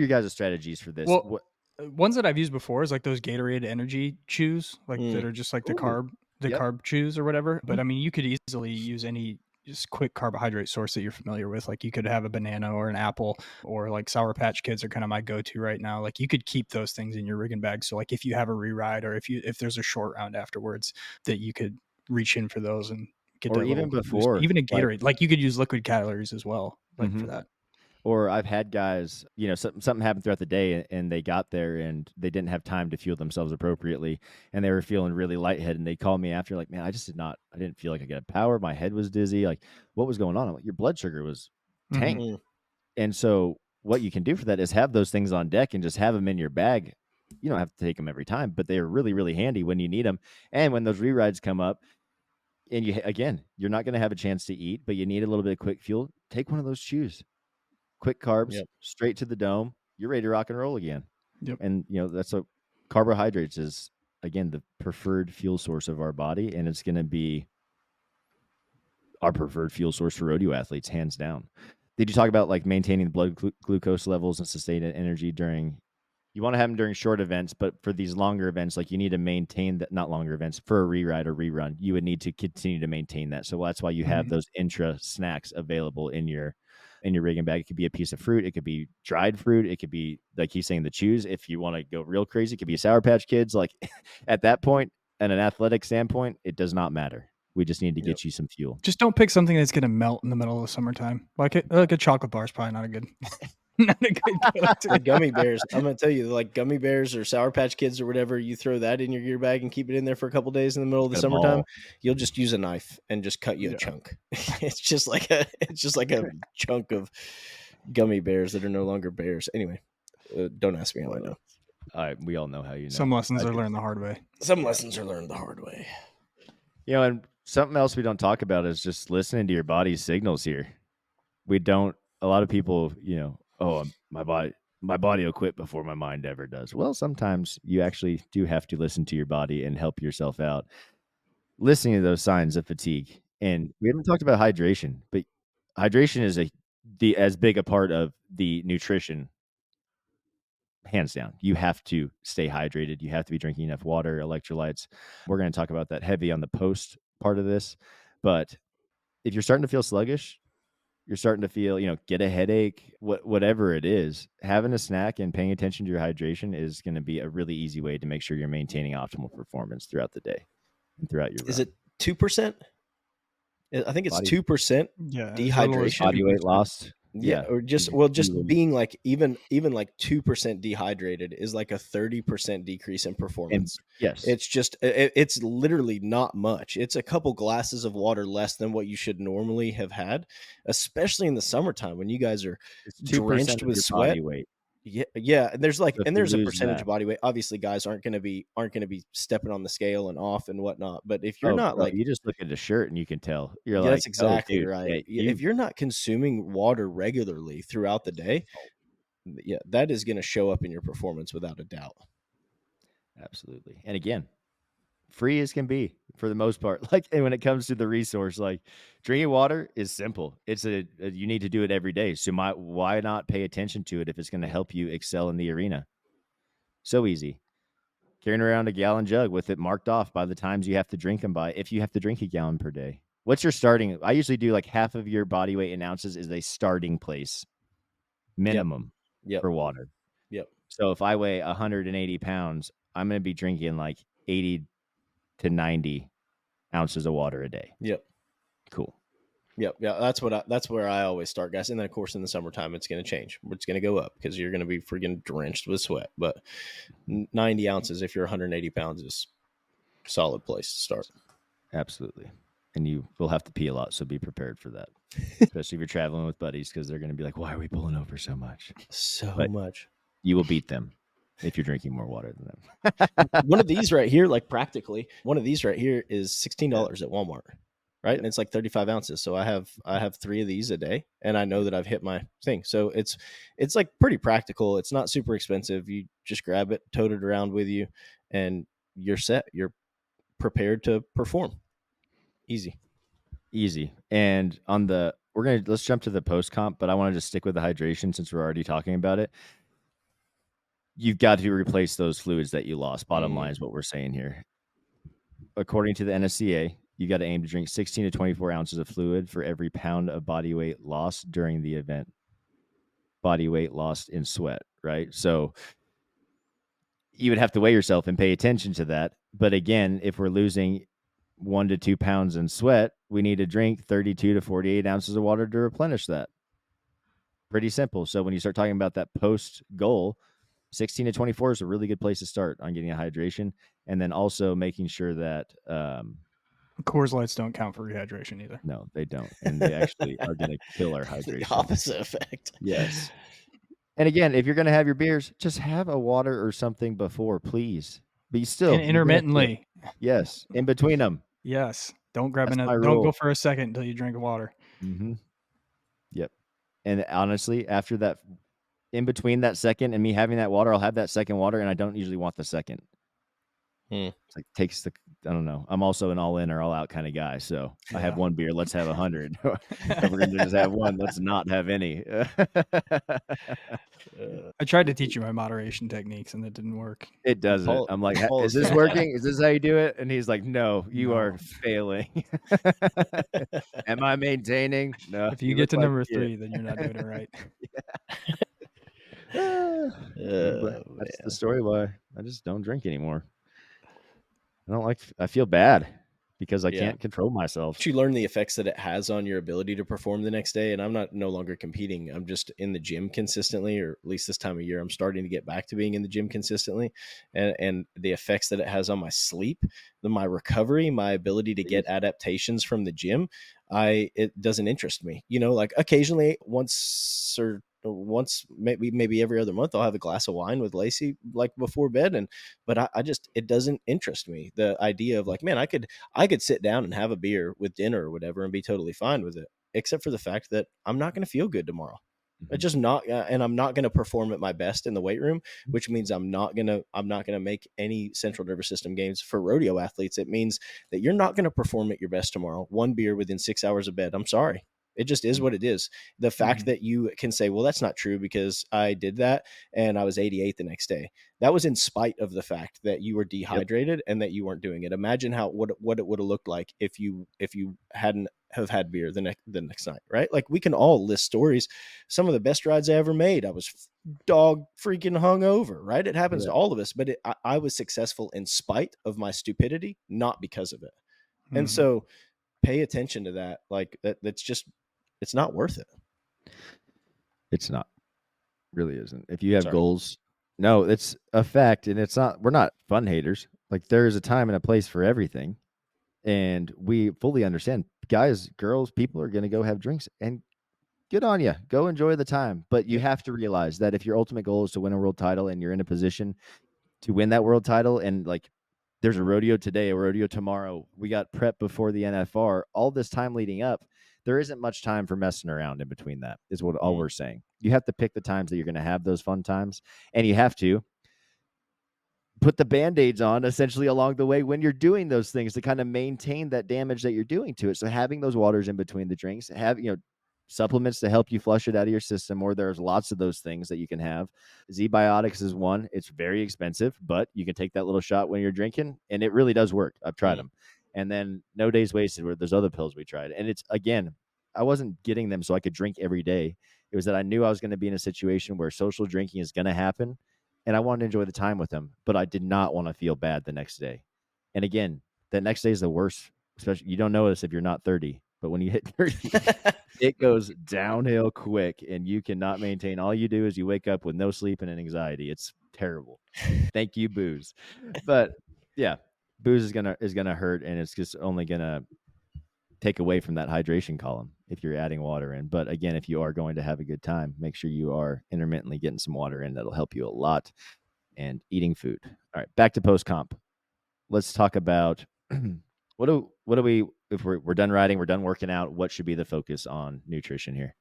guys' strategies for this? Well, ones that I've used before is like those Gatorade energy chews, like that are just like the carb chews or whatever. But I mean, you could easily use any just quick carbohydrate source that you're familiar with. Like you could have a banana or an apple, or like Sour Patch Kids are kind of my go-to right now. Like you could keep those things in your rigging bag. So like if you have a re-ride or if there's a short round afterwards, that you could reach in for those and get. Or even before, even a Gatorade, like you could use liquid calories as well, like for that. Or I've had guys, something happened throughout the day and they got there and they didn't have time to fuel themselves appropriately, and they were feeling really lightheaded, and they called me after like, man, I didn't feel like I got power. My head was dizzy. Like, what was going on? I'm like, your blood sugar was tanked. And so what you can do for that is have those things on deck and just have them in your bag. You don't have to take them every time, but they are really, really handy when you need them. And when those re-rides come up, and you're not going to have a chance to eat, but you need a little bit of quick fuel, take one of those chews. Quick carbs, straight to the dome. You're ready to rock and roll again. Yep. And that's what carbohydrates is, again, the preferred fuel source of our body, and it's going to be our preferred fuel source for rodeo athletes, hands down. Did you talk about like maintaining the blood glucose levels and sustained energy during? You want to have them during short events, but for these longer events, like you need to maintain that. Not longer events, for a re-ride or rerun, you would need to continue to maintain that. So that's why you have those intra snacks available in your rigging bag. It could be a piece of fruit. It could be dried fruit. It could be, like he's saying, the chews. If you want to go real crazy, it could be a Sour Patch Kids. Like at that point, at an athletic standpoint, it does not matter. We just need to get you some fuel. Just don't pick something that's going to melt in the middle of the summertime. Like a chocolate bar is probably not a good Like gummy bears. I'm going to tell you, like gummy bears or Sour Patch Kids or whatever, you throw that in your gear bag and keep it in there for a couple days in the middle of the summertime. You'll just use a knife and just cut you a chunk. It's just like a chunk of gummy bears that are no longer bears. Anyway, don't ask me how I know. All right, we all know how you know. Some lessons are learned the hard way. Some lessons are learned the hard way. And something else we don't talk about is just listening to your body's signals here. A lot of people, oh, my body will quit before my mind ever does. Well, sometimes you actually do have to listen to your body and help yourself out. Listening to those signs of fatigue. And we haven't talked about hydration, but hydration is as big a part of the nutrition, hands down. You have to stay hydrated. You have to be drinking enough water, electrolytes. We're going to talk about that heavy on the post part of this. But if you're starting to feel sluggish, you're starting to feel, get a headache, whatever it is, having a snack and paying attention to your hydration is going to be a really easy way to make sure you're maintaining optimal performance throughout the day and throughout your run. Is it 2%? I think it's 2% Yeah. dehydration. Body weight lost. Yeah, or just being like even like 2% dehydrated is like a 30% decrease in performance. Yes, it's just it's literally not much. It's a couple glasses of water less than what you should normally have had, especially in the summertime when you guys are drenched with sweat. Body weight. Yeah. And there's So a percentage of body weight. Obviously, guys aren't going to be stepping on the scale and off and whatnot. But if you're not you just look at the shirt and you can tell. You're like, that's exactly dude, right. If you're not consuming water regularly throughout the day, that is going to show up in your performance without a doubt. Absolutely. And again, free as can be for the most part. And when it comes to the resource, drinking water is simple. It's you need to do it every day. So why not pay attention to it if it's going to help you excel in the arena? So easy. Carrying around a gallon jug with it marked off by the times you have to drink them by, if you have to drink a gallon per day. What's your starting? I usually do half of your body weight in ounces is a starting place minimum for water. Yep. So if I weigh 180 pounds, I'm going to be drinking 80 to 90 ounces of water a day. Yep. Cool. Yep. Yeah. That's where I always start, guys. And then of course in the summertime, it's going to change. It's going to go up because you're going to be freaking drenched with sweat. But 90 ounces, if you're 180 pounds, is a solid place to start. Absolutely. And you will have to pee a lot. So be prepared for that, especially if you're traveling with buddies, because they're going to be like, why are we pulling over so much? Much. You will beat them if you're drinking more water than them. One of these right here, practically, one of these right here is $16 at Walmart. Right. And it's 35 ounces. So I have 3 of these a day and I know that I've hit my thing. So it's pretty practical. It's not super expensive. You just grab it, tote it around with you, and you're set. You're prepared to perform. Easy. And let's jump to the post comp, but I want to just stick with the hydration since we're already talking about it. You've got to replace those fluids that you lost. Bottom line is what we're saying here. According to the NSCA, you got to aim to drink 16 to 24 ounces of fluid for every pound of body weight lost during the event. Body weight lost in sweat, right? So you would have to weigh yourself and pay attention to that. But again, if we're losing 1 to 2 pounds in sweat, we need to drink 32 to 48 ounces of water to replenish that. Pretty simple. So when you start talking about that post goal, 16 to 24 is a really good place to start on getting a hydration. And then also making sure that Coors Lights don't count for rehydration either. No, they don't. And they actually are going to kill our hydration. The opposite effect. Yes. And again, if you're going to have your beers, just have a water or something before, please. But still. And intermittently. Yes. In between them. Yes. Don't grab another. Don't go for a second until you drink water. Mm-hmm. Yep. And honestly, after that, in between that second and me having that water, I'll have that second water, and I don't usually want the second. It's I don't know. I'm also an all in or all out kind of guy. So I have one beer. Let's have 100. If we're going to just have one, let's not have any. I tried to teach you my moderation techniques and it didn't work. It doesn't. I'm like, is this working? Is this how you do it? And he's like, no, you are failing. Am I maintaining? No. If you get to number 3, then you're not doing it right. That's the story why I just don't drink anymore. I feel bad because I can't control myself. But you learn the effects that it has on your ability to perform the next day. And I'm no longer competing. I'm just in the gym consistently, or at least this time of year, I'm starting to get back to being in the gym consistently. And the effects that it has on my sleep, my recovery, my ability to get adaptations from the gym, it doesn't interest me. Occasionally once maybe every other month I'll have a glass of wine with Lacey before bed, but it doesn't interest me. The idea of man, I could sit down and have a beer with dinner or whatever and be totally fine with it, except for the fact that I'm not going to feel good tomorrow. It's just not, and I'm not going to perform at my best in the weight room, which means I'm not going to make any central nervous system gains. For rodeo athletes, it means that you're not going to perform at your best tomorrow. One beer within 6 hours of bed. I'm sorry. It just is what it is. The fact that you can say, well, that's not true because I did that and I was 88 the next day. That was in spite of the fact that you were dehydrated and that you weren't doing it. Imagine what it would have looked like if you hadn't have had beer the next night, right? Like, we can all list stories. Some of the best rides I ever made, I was dog freaking hungover, right? It happens to all of us, but I was successful in spite of my stupidity, not because of it. And so pay attention to that. Like that's just, it's not worth it. It's not, really isn't. If you have goals, no, it's a fact. And it's not, we're not fun haters. Like, there is a time and a place for everything. And we fully understand, guys, girls, people are going to go have drinks, and good on you. Go enjoy the time. But you have to realize that if your ultimate goal is to win a world title and you're in a position to win that world title, and like, there's a rodeo today, a rodeo tomorrow, we got prep before the NFR, all this time leading up, there isn't much time for messing around in between. That is what all we're saying. You have to pick the times that you're going to have those fun times, and you have to put the Band-Aids on essentially along the way when you're doing those things to kind of maintain that damage that you're doing to it. So having those waters in between the drinks, have, supplements to help you flush it out of your system, or there's lots of those things that you can have. Z-Biotics is one. It's very expensive, but you can take that little shot when you're drinking, and it really does work. I've tried them. And then No Days Wasted, where there's other pills we tried. And it's, again, I wasn't getting them so I could drink every day. It was that I knew I was going to be in a situation where social drinking is going to happen, and I wanted to enjoy the time with them, but I did not want to feel bad the next day. And again, the next day is the worst. Especially, you don't notice if you're not 30, but when you hit 30, it goes downhill quick, and you cannot maintain. All you do is you wake up with no sleep and an anxiety. It's terrible. Thank you, booze. But yeah, booze is gonna hurt, and it's just only gonna take away from that hydration column if you're adding water in. But again, if you are going to have a good time, make sure you are intermittently getting some water in. That'll help you a lot. And eating food. All right, back to post comp. Let's talk about what do we, if we're done riding, we're done working out, what should be the focus on nutrition here?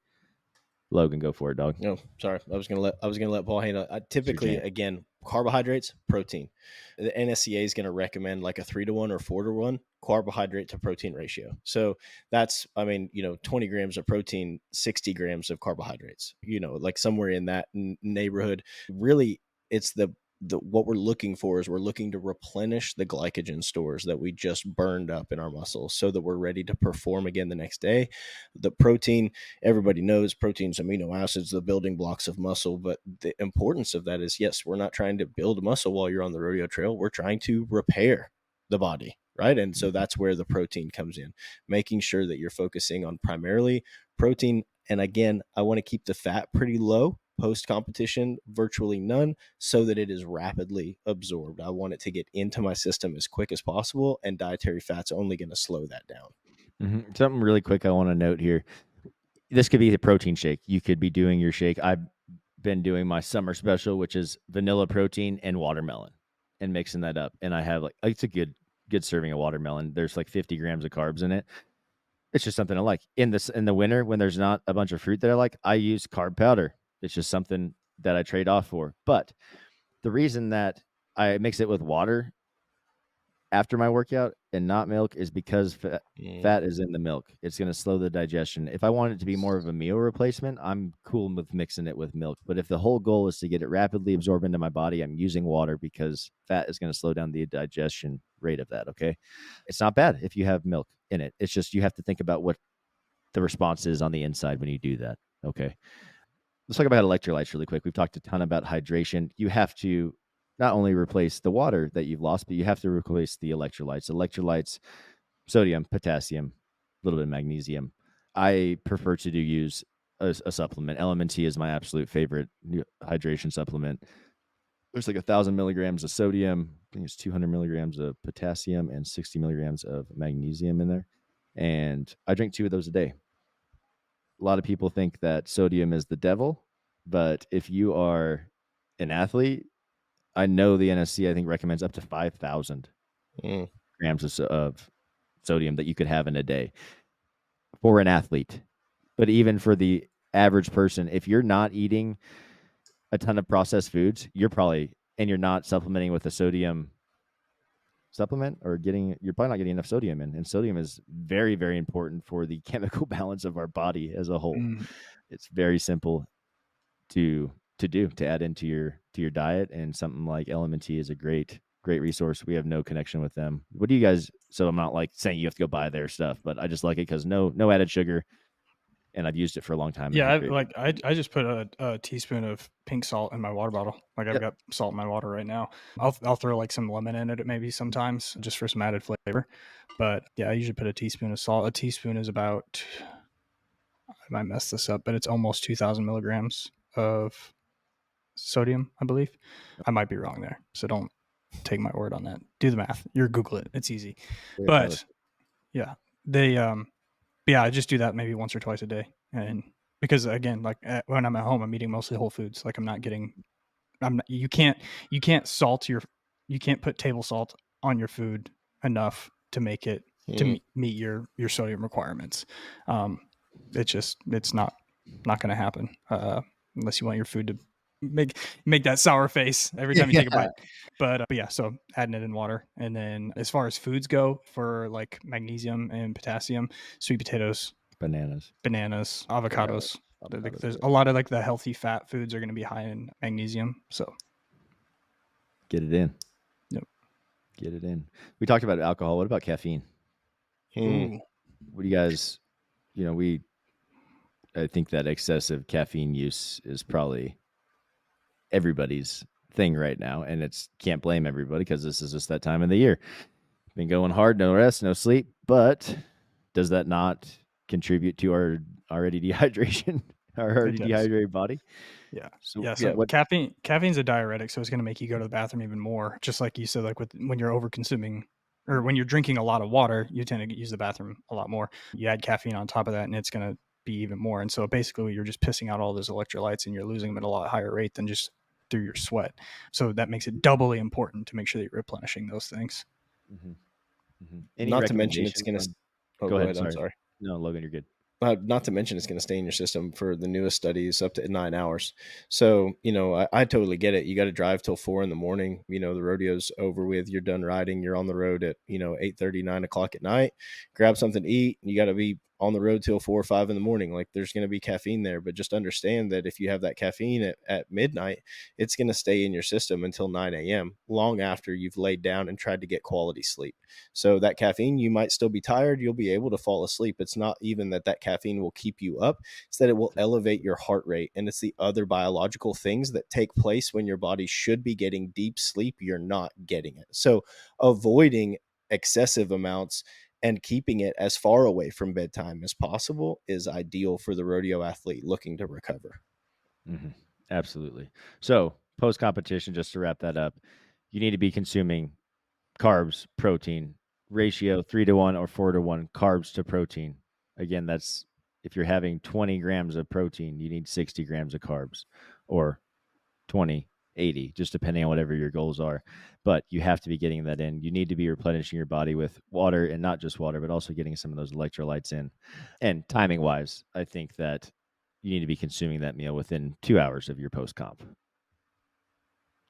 Logan, go for it, dog. No, sorry. I was gonna let Paul handle it. Typically, again, carbohydrates, protein. The NSCA is gonna recommend like a 3-to-1 or 4-to-1 carbohydrate to protein ratio. So that's, 20 grams of protein, 60 grams of carbohydrates. Like somewhere in that neighborhood. Really, it's the what we're looking for is we're looking to replenish the glycogen stores that we just burned up in our muscles so that we're ready to perform again the next day. The protein, everybody knows protein's amino acids, the building blocks of muscle, but the importance of that is, yes, we're not trying to build muscle while you're on the rodeo trail. We're trying to repair the body, right? And so that's where the protein comes in, making sure that you're focusing on primarily protein. And again, I want to keep the fat pretty low. Post-competition, virtually none, so that it is rapidly absorbed. I want it to get into my system as quick as possible, and dietary fat's only going to slow that down. Something really quick I want to note here. This could be a protein shake. You could be doing your shake. I've been doing my summer special, which is vanilla protein and watermelon, and mixing that up. And I have it's a good serving of watermelon. There's like 50 grams of carbs in it. It's just something I like. In the winter, when there's not a bunch of fruit that I like, I use carb powder. It's just something that I trade off for. But the reason that I mix it with water after my workout and not milk is because fat is in the milk. It's going to slow the digestion. If I want it to be more of a meal replacement, I'm cool with mixing it with milk. But if the whole goal is to get it rapidly absorbed into my body, I'm using water because fat is going to slow down the digestion rate of that, okay? It's not bad if you have milk in it. It's just you have to think about what the response is on the inside when you do that, okay? Let's talk about electrolytes really quick. We've talked a ton about hydration. You have to not only replace the water that you've lost, but you have to replace the electrolytes. Electrolytes, sodium, potassium, a little bit of magnesium. I prefer to use a supplement. LMNT is my absolute favorite hydration supplement. There's like 1,000 milligrams of sodium. I think it's 200 milligrams of potassium and 60 milligrams of magnesium in there. And I drink 2 of those a day. A lot of people think that sodium is the devil, but if you are an athlete, I know the NSC, I think, recommends up to 5,000 grams of sodium that you could have in a day for an athlete. But even for the average person, if you're not eating a ton of processed foods, you're not supplementing with a sodium supplement or you're probably not getting enough sodium in. And sodium is very, very important for the chemical balance of our body as a whole. Mm. It's very simple to add into your diet, and something like LMNT is a great resource. We have no connection with them. What do you guys, so I'm not like saying you have to go buy their stuff, but I just like it because no added sugar, and I've used it for a long time. Yeah, I just put a teaspoon of pink salt in my water bottle. Like I've got salt in my water right now. I'll throw like some lemon in it maybe sometimes just for some added flavor. But yeah, I usually put a teaspoon of salt. A teaspoon is about, I might mess this up, but it's almost 2,000 milligrams of sodium, I believe. I might be wrong there, so don't take my word on that. Do the math. You're Google it. It's easy. But yeah, I just do that maybe once or twice a day, and because again, like when I'm at home, I'm eating mostly whole foods. Like you can't put table salt on your food enough to make it to meet your sodium requirements. It's not going to happen unless you want your food to make that sour face every time you take a bite. But yeah, so adding it in water. And then as far as foods go, for like magnesium and potassium, sweet potatoes, bananas, avocados. There's a lot of like the healthy fat foods are going to be high in magnesium. So get it in. Yep. Get it in. We talked about alcohol. What about caffeine? What do you guys, I think that excessive caffeine use is probably everybody's thing right now, and can't blame everybody because this is just that time of the year. Been going hard, no rest, no sleep, but does that not contribute to our already dehydration, our already dehydrated body? Yeah. So caffeine's a diuretic, so it's going to make you go to the bathroom even more. Just like you said, like when you're over consuming or when you're drinking a lot of water, you tend to use the bathroom a lot more. You add caffeine on top of that, and it's going to be even more. And so basically, you're just pissing out all those electrolytes, and you're losing them at a lot higher rate than just through your sweat. So that makes it doubly important to make sure that you're replenishing those things. Not to mention it's going to. Go ahead. I'm sorry. No, Logan, you're good. Not to mention it's going to stay in your system for the newest studies up to 9 hours. So, I totally get it. You got to drive till 4 a.m. The rodeo's over with. You're done riding. You're on the road at, 8:30, 9 o'clock at night. Grab something to eat. You got to be on the road till 4 or 5 a.m. Like there's going to be caffeine there, but just understand that if you have that caffeine at midnight, it's going to stay in your system until 9 a.m. long after you've laid down and tried to get quality sleep. So that caffeine, you might still be tired. You'll be able to fall asleep. It's not even that caffeine will keep you up. It's that it will elevate your heart rate. And it's the other biological things that take place when your body should be getting deep sleep. You're not getting it. So avoiding excessive amounts and keeping it as far away from bedtime as possible is ideal for the rodeo athlete looking to recover. Absolutely. So post-competition, just to wrap that up, you need to be consuming carbs, protein, ratio 3-to-1 or 4-to-1 carbs to protein. Again, that's if you're having 20 grams of protein, you need 60 grams of carbs, or 20, 80, just depending on whatever your goals are. But you have to be getting that in. You need to be replenishing your body with water, and not just water, but also getting some of those electrolytes in. And timing wise, I think that you need to be consuming that meal within 2 hours of your post-comp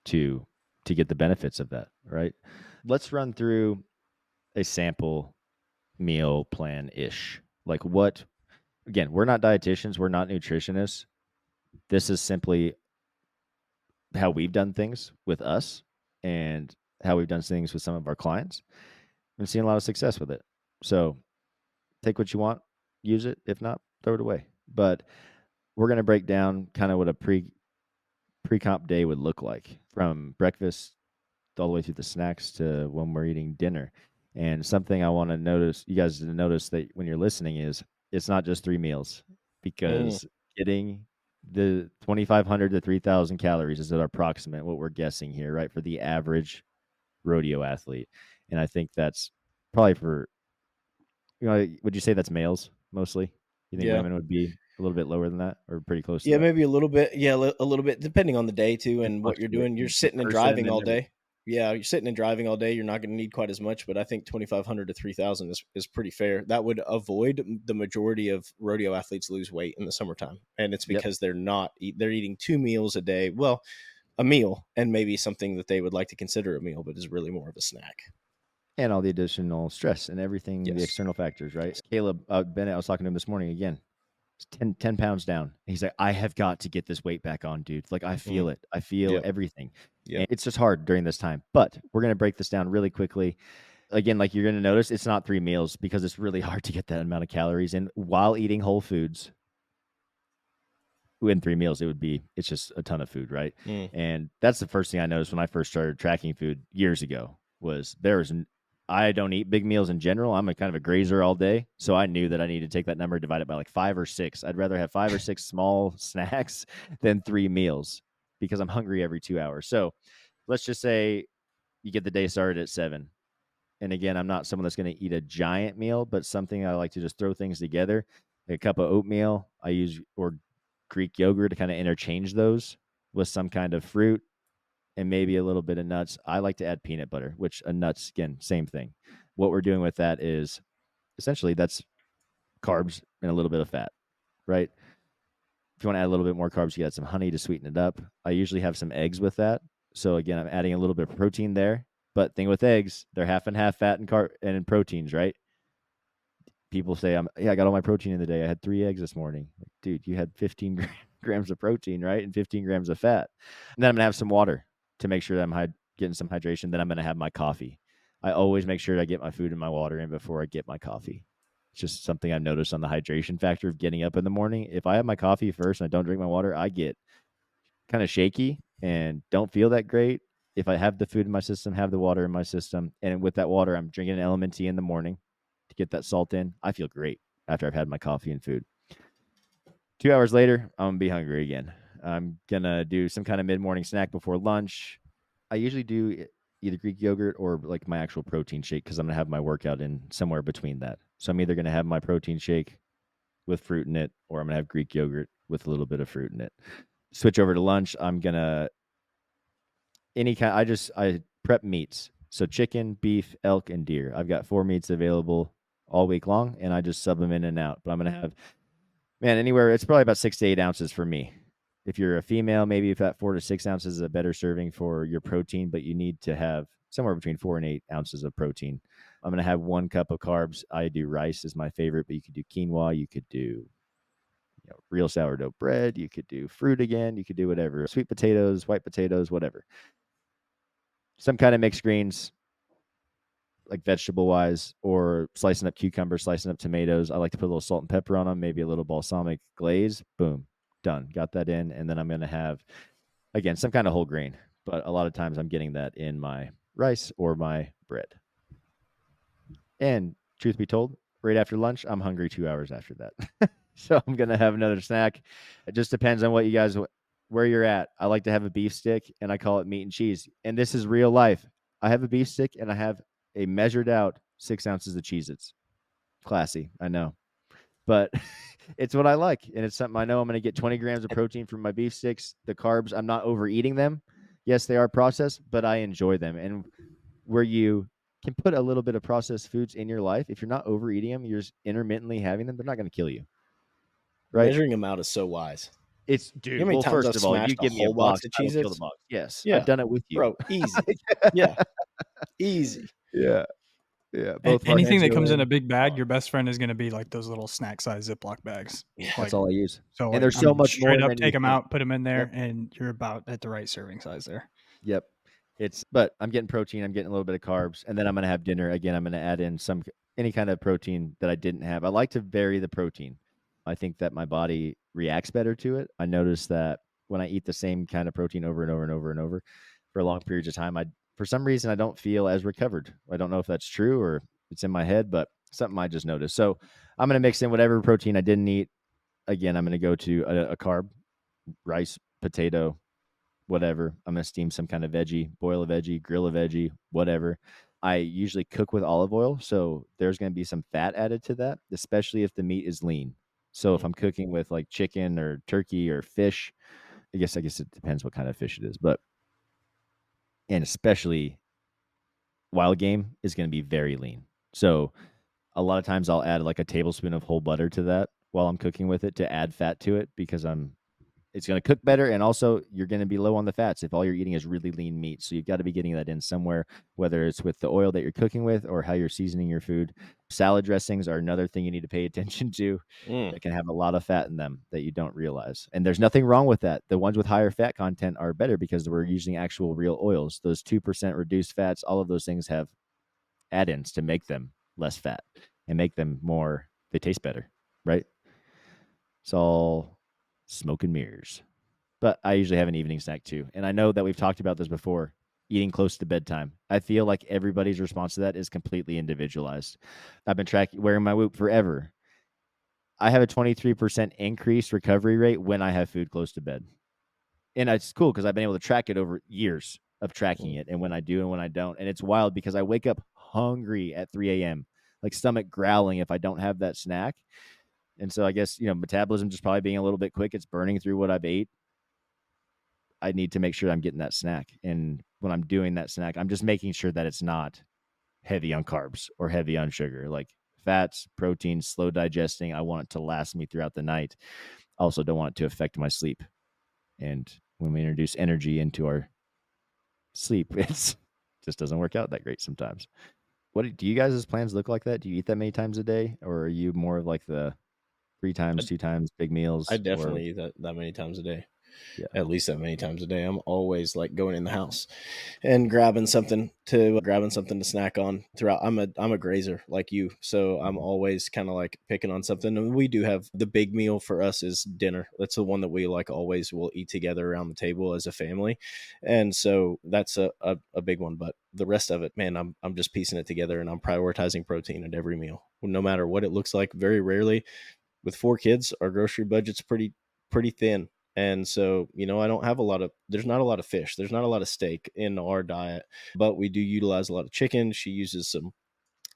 to get the benefits of that, right? Let's run through a sample meal plan-ish. Like again, we're not dietitians, we're not nutritionists. This is simply how we've done things with us and how we've done things with some of our clients. I've seen a lot of success with it. So take what you want, use it. If not, throw it away. But we're going to break down kind of what a pre-comp day would look like, from breakfast all the way through the snacks to when we're eating dinner. And something I want to you guys to notice that when you're listening is it's not just 3 meals, because getting the 2,500 to 3,000 calories is our approximate what we're guessing here, right, for the average rodeo athlete. And I think that's probably for, would you say that's males mostly? You think women would be a little bit lower than that, or pretty close to that? Maybe a little bit. Yeah, a little bit, depending on the day too and what you're doing. You're sitting and driving all day. Yeah, you're sitting and driving all day. You're not going to need quite as much, but I think 2,500 to 3,000 is pretty fair. That would avoid the majority of rodeo athletes lose weight in the summertime, and it's Yep. because they're eating 2 meals a day. Well, a meal and maybe something that they would like to consider a meal, but is really more of a snack. And all the additional stress and everything, the Yes. external factors, right? Caleb Bennett, I was talking to him this morning again. 10 pounds down. He's like, I have got to get this weight back on, dude. Like, I feel it. I feel Yep. everything. Yep. And it's just hard during this time. But we're going to break this down really quickly. Again, like you're going to notice, it's not 3 meals because it's really hard to get that amount of calories in while eating whole foods. In 3 meals, it's just a ton of food, right? And that's the first thing I noticed when I first started tracking food years ago was I don't eat big meals in general. I'm a kind of a grazer all day. So I knew that I needed to take that number, divide it by like 5 or 6. I'd rather have 5 or 6 small snacks than 3 meals because I'm hungry every 2 hours. So let's just say you get the day started at 7. And again, I'm not someone that's going to eat a giant meal, but something I like to just throw things together. A cup of oatmeal I use, or Greek yogurt, to kind of interchange those with some kind of fruit and maybe a little bit of nuts. I like to add peanut butter, which nuts, again, same thing. What we're doing with that is essentially that's carbs and a little bit of fat, right? If you want to add a little bit more carbs, you add some honey to sweeten it up. I usually have some eggs with that. So again, I'm adding a little bit of protein there. But thing with eggs, they're half and half fat and proteins, right? People say, I got all my protein in the day. I had 3 eggs this morning. Like, dude, you had 15 grams of protein, right? And 15 grams of fat. And then I'm going to have some water to make sure that I'm getting some hydration. Then I'm going to have my coffee. I always make sure I get my food and my water in before I get my coffee. It's just something I've noticed on the hydration factor of getting up in the morning. If I have my coffee first and I don't drink my water, I get kind of shaky and don't feel that great. If I have the food in my system, have the water in my system, and with that water, I'm drinking an element tea in the morning to get that salt in, I feel great after I've had my coffee and food. 2 hours later, I'm going to be hungry again. I'm going to do some kind of mid-morning snack before lunch. I usually do either Greek yogurt or like my actual protein shake because I'm going to have my workout in somewhere between that. So I'm either going to have my protein shake with fruit in it, or I'm going to have Greek yogurt with a little bit of fruit in it. Switch over to lunch. I'm going to I prep meats. So chicken, beef, elk, and deer. I've got 4 meats available all week long, and I just sub them in and out. But I'm going to have, anywhere, it's probably about 6 to 8 ounces for me. If you're a female, maybe if that 4 to 6 ounces is a better serving for your protein, but you need to have somewhere between 4 and 8 ounces of protein. I'm going to have 1 cup of carbs. I do rice is my favorite, but you could do quinoa. You could do real sourdough bread. You could do fruit again. You could do whatever. Sweet potatoes, white potatoes, whatever. Some kind of mixed greens, like vegetable-wise, or slicing up cucumbers, slicing up tomatoes. I like to put a little salt and pepper on them, maybe a little balsamic glaze. Boom, done. Got that in. And then I'm going to have, again, some kind of whole grain. But a lot of times I'm getting that in my rice or my bread. And truth be told, right after lunch, I'm hungry 2 hours after that. So I'm going to have another snack. It just depends on where you're at. I like to have a beef stick, and I call it meat and cheese. And this is real life. I have a beef stick, and I have a measured out 6 ounces of Cheez-Its. Classy, I know. But it's what I like. And it's something I know I'm going to get 20 grams of protein from my beef sticks. The carbs, I'm not overeating them. Yes, they are processed, but I enjoy them. And where you can put a little bit of processed foods in your life, if you're not overeating them, you're just intermittently having them, they're not going to kill you. Right? Measuring them out is so wise. It's, dude, You know how many times first I've of all, you smashed a give me a whole box box, of I will kill Cheez-Its? the box. Yes, Yeah. I've done it with you. Bro, easy. Yeah. Easy. Yeah. Both Anything that go comes in a big bag, your best friend is going to be like those little snack size Ziploc bags. Yeah. That's all I use. So and like, there's so much straight more up than take you them think. out, put them in there, Yep. and you're about at the right serving size there. Yep. But I'm getting protein, I'm getting a little bit of carbs, and then I'm going to have dinner. Again, I'm going to add in any kind of protein that I didn't have. I like to vary the protein. I think that my body reacts better to it. I notice that when I eat the same kind of protein over and over and over and over for long periods of time, for some reason, I don't feel as recovered. I don't know if that's true or it's in my head, but something I just noticed. So I'm going to mix in whatever protein I didn't eat. Again, I'm going to go to a carb, rice, potato, whatever. I'm going to steam some kind of veggie, boil a veggie, grill a veggie, whatever. I usually cook with olive oil, so there's going to be some fat added to that, especially if the meat is lean. So if I'm cooking with like chicken or turkey or fish, I guess it depends what kind of fish it is. But and especially wild game is going to be very lean. So a lot of times I'll add like a tablespoon of whole butter to that while I'm cooking with it to add fat to it because it's going to cook better. And also you're going to be low on the fats if all you're eating is really lean meat. So you've got to be getting that in somewhere, whether it's with the oil that you're cooking with or how you're seasoning your food. Salad dressings are another thing you need to pay attention to. That can have a lot of fat in them that you don't realize. And there's nothing wrong with that. The ones with higher fat content are better because we're using actual real oils. Those 2% reduced fats, all of those things have add-ins to make them less fat and make them more, they taste better, right? It's all smoke and mirrors. But I usually have an evening snack too. And I know that we've talked about this before, eating close to bedtime. I feel like everybody's response to that is completely individualized. I've been wearing my Whoop forever. I have a 23% increased recovery rate when I have food close to bed. And it's cool because I've been able to track it over years of tracking it and when I do and when I don't. And it's wild because I wake up hungry at 3 a.m., like stomach growling if I don't have that snack. And so I guess, metabolism just probably being a little bit quick. It's burning through what I've ate. I need to make sure I'm getting that snack. And when I'm doing that snack, I'm just making sure that it's not heavy on carbs or heavy on sugar, like fats, protein, slow digesting. I want it to last me throughout the night. I also don't want it to affect my sleep. And when we introduce energy into our sleep, it's just doesn't work out that great sometimes. What do you guys' plans look like that? Do you eat that many times a day, or are you more of like the 3 times, 2 times, big meals? I definitely eat that many times a day. Yeah. At least that many times a day. I'm always like going in the house and grabbing something to snack on throughout. I'm a grazer like you, so I'm always kind of like picking on something. And we do have the big meal for us is dinner. That's the one that we like always will eat together around the table as a family, and so that's a big one. But the rest of it, man, I'm just piecing it together and I'm prioritizing protein at every meal, no matter what it looks like. Very rarely, with 4 kids, our grocery budget's pretty thin. And so, I don't have there's not a lot of fish. There's not a lot of steak in our diet, but we do utilize a lot of chicken. She uses some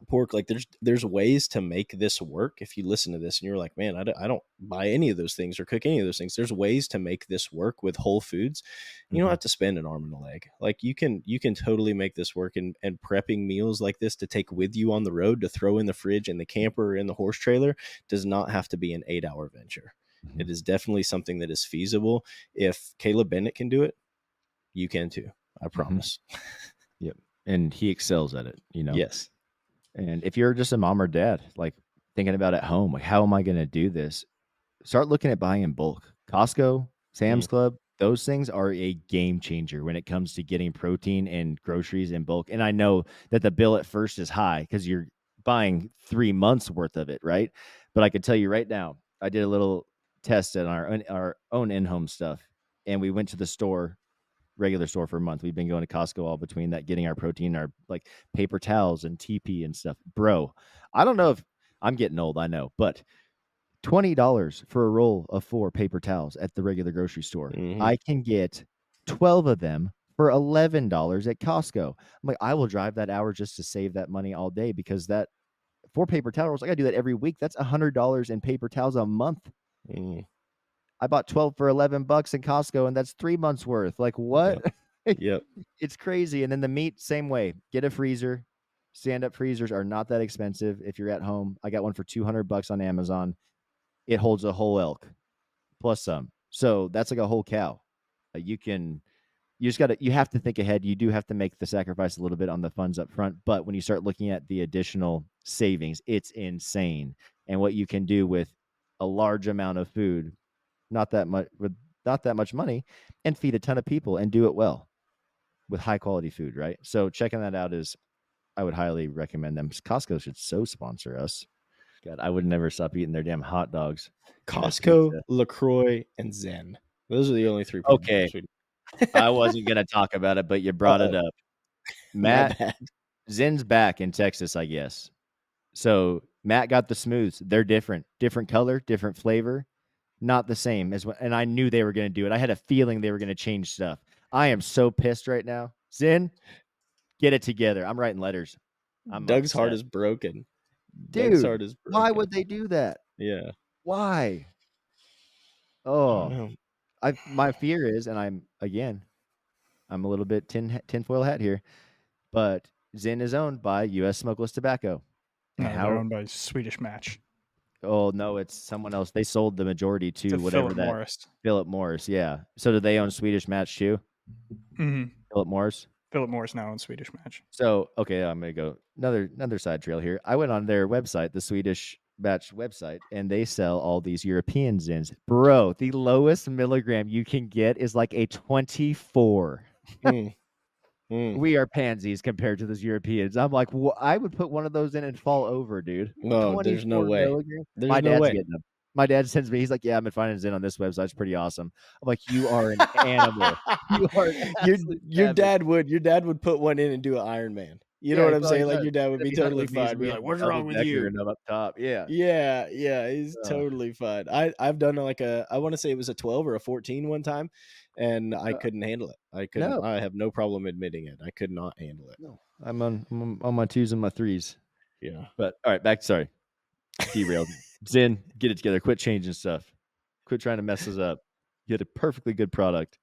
pork. Like there's ways to make this work. If you listen to this and you're like, man, I don't buy any of those things or cook any of those things. There's ways to make this work with whole foods. You don't have to spend an arm and a leg. Like you can totally make this work, and prepping meals like this to take with you on the road, to throw in the fridge in the camper or in the horse trailer, does not have to be an 8-hour venture. It is definitely something that is feasible. If Caleb Bennett can do it, you can too. I promise. Yep. And he excels at it, Yes. And if you're just a mom or dad, like thinking about at home, like, how am I going to do this? Start looking at buying in bulk. Costco, Sam's Club, those things are a game changer when it comes to getting protein and groceries in bulk. And I know that the bill at first is high because you're buying 3 months worth of it, right? But I can tell you right now, I did a little test at our own in-home stuff, and we went to the regular store for a month. We've been going to Costco all between that, getting our protein, our like paper towels and TP and stuff. Bro, I don't know if I'm getting old, I know, but $20 for a roll of 4 paper towels at the regular grocery store. I can get 12 of them for $11 at Costco. I'm like, I will drive that hour just to save that money all day, because that 4 paper towels, I got to do that every week. That's $100 in paper towels a month. I bought 12 for $11 in Costco, and that's 3 months worth. Like, what? Yep. It's crazy. And then the meat, same way. Get a freezer. Stand-up freezers are not that expensive if you're at home. I got one for $200 on Amazon. It holds a whole elk plus some. So that's like a whole cow. You have to think ahead. You do have to make the sacrifice a little bit on the funds up front. But when you start looking at the additional savings, it's insane. And what you can do with a large amount of food, not that much money, and feed a ton of people and do it well with high quality food, right? So checking that out I would highly recommend them. Costco should so sponsor us. God, I would never stop eating their damn hot dogs. Costco, LaCroix, and Zen. Those are the only 3 people. Okay. I wasn't going to talk about it, but you brought it up. Matt, Zen's back in Texas, I guess. So Matt got the smooths. They're different color, different flavor, not the same as and I knew they were going to do it. I had a feeling they were going to change stuff. I am so pissed right now. Zen, get it together. I'm writing letters. Doug's heart is broken. Dude, Doug's heart is broken. Why would they do that? Yeah. Why? Oh, my fear is, and I'm again, I'm a little bit tinfoil hat here, but Zyn is owned by U.S. Smokeless Tobacco. No, And they're owned by Swedish Match. Oh no, it's someone else. They sold the majority to whatever Philip that Morris. Philip Morris. Yeah. So do they own Swedish Match too? Mm-hmm. Philip Morris. Philip Morris now owns Swedish Match. So okay, I'm gonna go another side trail here. I went on their website, the Swedish Match website, and they sell all these European Zyns. Bro, the lowest milligram you can get is like a 24. We are pansies compared to those Europeans. I'm like, I would put one of those in and fall over, dude. No, there's no 24 way. milligrams. There's My no dad's way. getting them. My dad sends me. He's like, "Yeah, I've been finding Zyn on this website. It's pretty awesome." I'm like, "You are an animal. You are an absolute your savage." dad would put one in and do an Iron Man. You know Yeah, what he I'm probably saying? Like does. your dad would be Except he's not totally with me, he's fine. Be me like, and "What's double wrong with decker you?" and I'm up top. Yeah. Yeah, he's Uh, totally fine. I've done like I want to say it was a 12 or a 14 one time, and I Uh, couldn't handle it. no. I have no problem admitting it. I could not handle it. No. I'm on my 2s and my 3s. Yeah. But all right, sorry. Derailed. Zyn, get it together. Quit changing stuff. Quit trying to mess us up. You had a perfectly good product.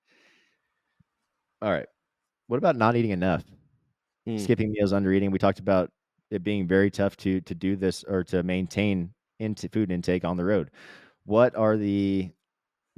All right. What about not eating enough? Skipping meals, under eating. We talked about it being very tough to do this or to maintain into food intake on the road. What are the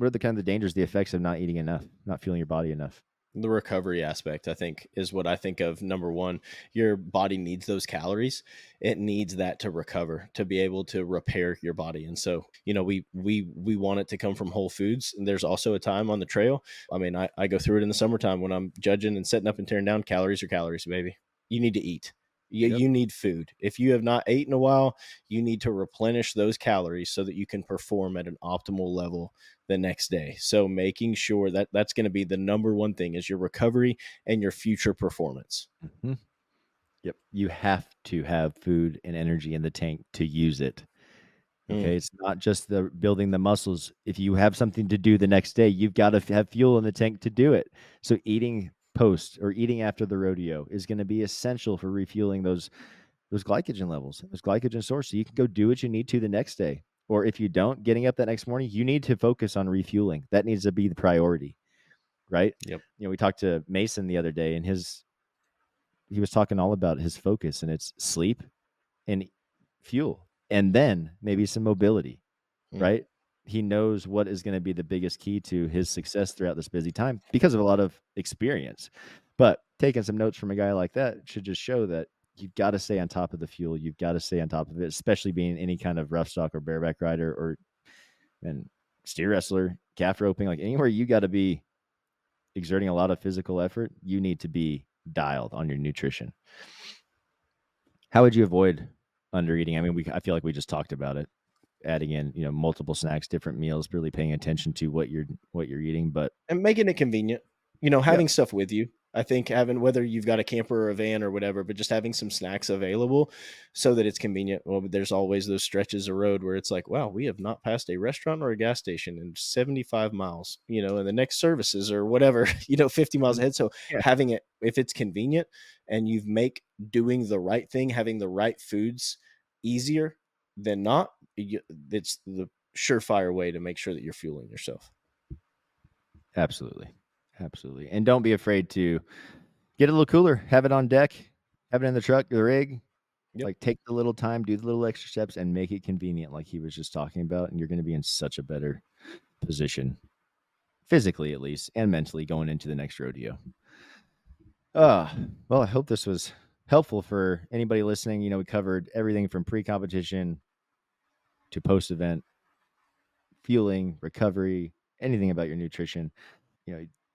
kind of the dangers, the effects of not eating enough, not fueling your body enough? The recovery aspect, I think, is what I think of. Number one, your body needs those calories. It needs that to recover, to be able to repair your body. And so, we want it to come from whole foods. And there's also a time on the trail. I mean, I go through it in the summertime when I'm judging and setting up and tearing down. Calories are calories, baby. You need to eat. You need food. If you have not ate in a while, you need to replenish those calories so that you can perform at an optimal level the next day. So making sure that that's going to be the number one thing is your recovery and your future performance. Mm-hmm. Yep. You have to have food and energy in the tank to use it. Okay. It's not just the building the muscles. If you have something to do the next day, you've got to have fuel in the tank to do it. So eating post or eating after the rodeo is going to be essential for refueling those glycogen levels, those glycogen sources. So you can go do what you need to the next day. Or if you don't, getting up that next morning, you need to focus on refueling. That needs to be the priority, right? Yep. We talked to Mason the other day, and he was talking all about his focus, and it's sleep and fuel, and then maybe some mobility, right? He knows what is going to be the biggest key to his success throughout this busy time because of a lot of experience. But taking some notes from a guy like that should just show that you've got to stay on top of the fuel. You've got to stay on top of it, especially being any kind of rough stock or bareback rider or steer wrestler, calf roping, like anywhere you got to be exerting a lot of physical effort. You need to be dialed on your nutrition. How would you avoid under eating? I mean, I feel like we just talked about it, adding in, multiple snacks, different meals, really paying attention to what you're eating, and making it convenient, having stuff with you. I think having, whether you've got a camper or a van or whatever, but just having some snacks available so that it's convenient. Well, there's always those stretches of road where it's like, wow, we have not passed a restaurant or a gas station in 75 miles, and the next services or whatever, 50 miles ahead. So having it, if it's convenient and you make doing the right thing, having the right foods easier than not, it's the surefire way to make sure that you're fueling yourself. Absolutely. And don't be afraid to get a little cooler, have it on deck, have it in the truck, the rig. Yep. Like take the little time, do the little extra steps, and make it convenient, like he was just talking about. And you're going to be in such a better position, physically at least, and mentally going into the next rodeo. Well, I hope this was helpful for anybody listening. We covered everything from pre-competition to post-event, fueling, recovery, anything about your nutrition.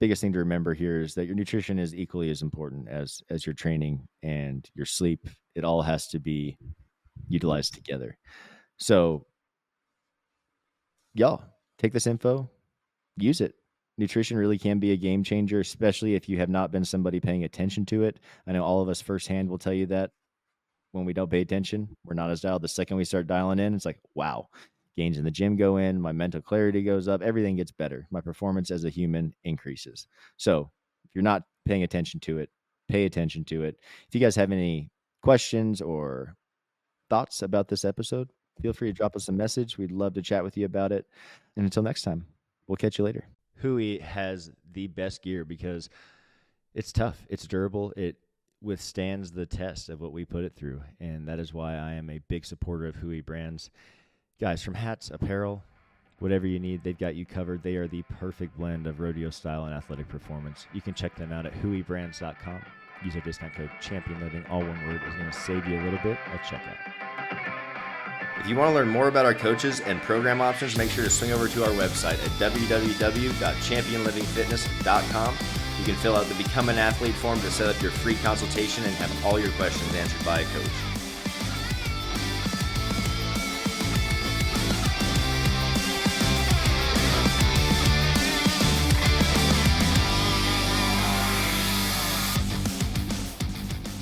Biggest thing to remember here is that your nutrition is equally as important as your training and your sleep. It all has to be utilized together. So y'all take this info, use it. Nutrition really can be a game changer, especially if you have not been somebody paying attention to it. I know all of us firsthand will tell you that when we don't pay attention, we're not as dialed. The second we start dialing in, it's like, wow, gains in the gym go in, my mental clarity goes up, everything gets better. My performance as a human increases. So if you're not paying attention to it, pay attention to it. If you guys have any questions or thoughts about this episode, feel free to drop us a message. We'd love to chat with you about it. And until next time, we'll catch you later. Hui has the best gear because it's tough. It's durable. It withstands the test of what we put it through. And that is why I am a big supporter of Hui brands. Guys, from hats, apparel, whatever you need, they've got you covered. They are the perfect blend of rodeo style and athletic performance. You can check them out at huibrands.com. Use our discount code ChampionLiving, all one word, is going to save you a little bit at checkout. If you want to learn more about our coaches and program options, make sure to swing over to our website at www.championlivingfitness.com. You can fill out the Become an Athlete form to set up your free consultation and have all your questions answered by a coach.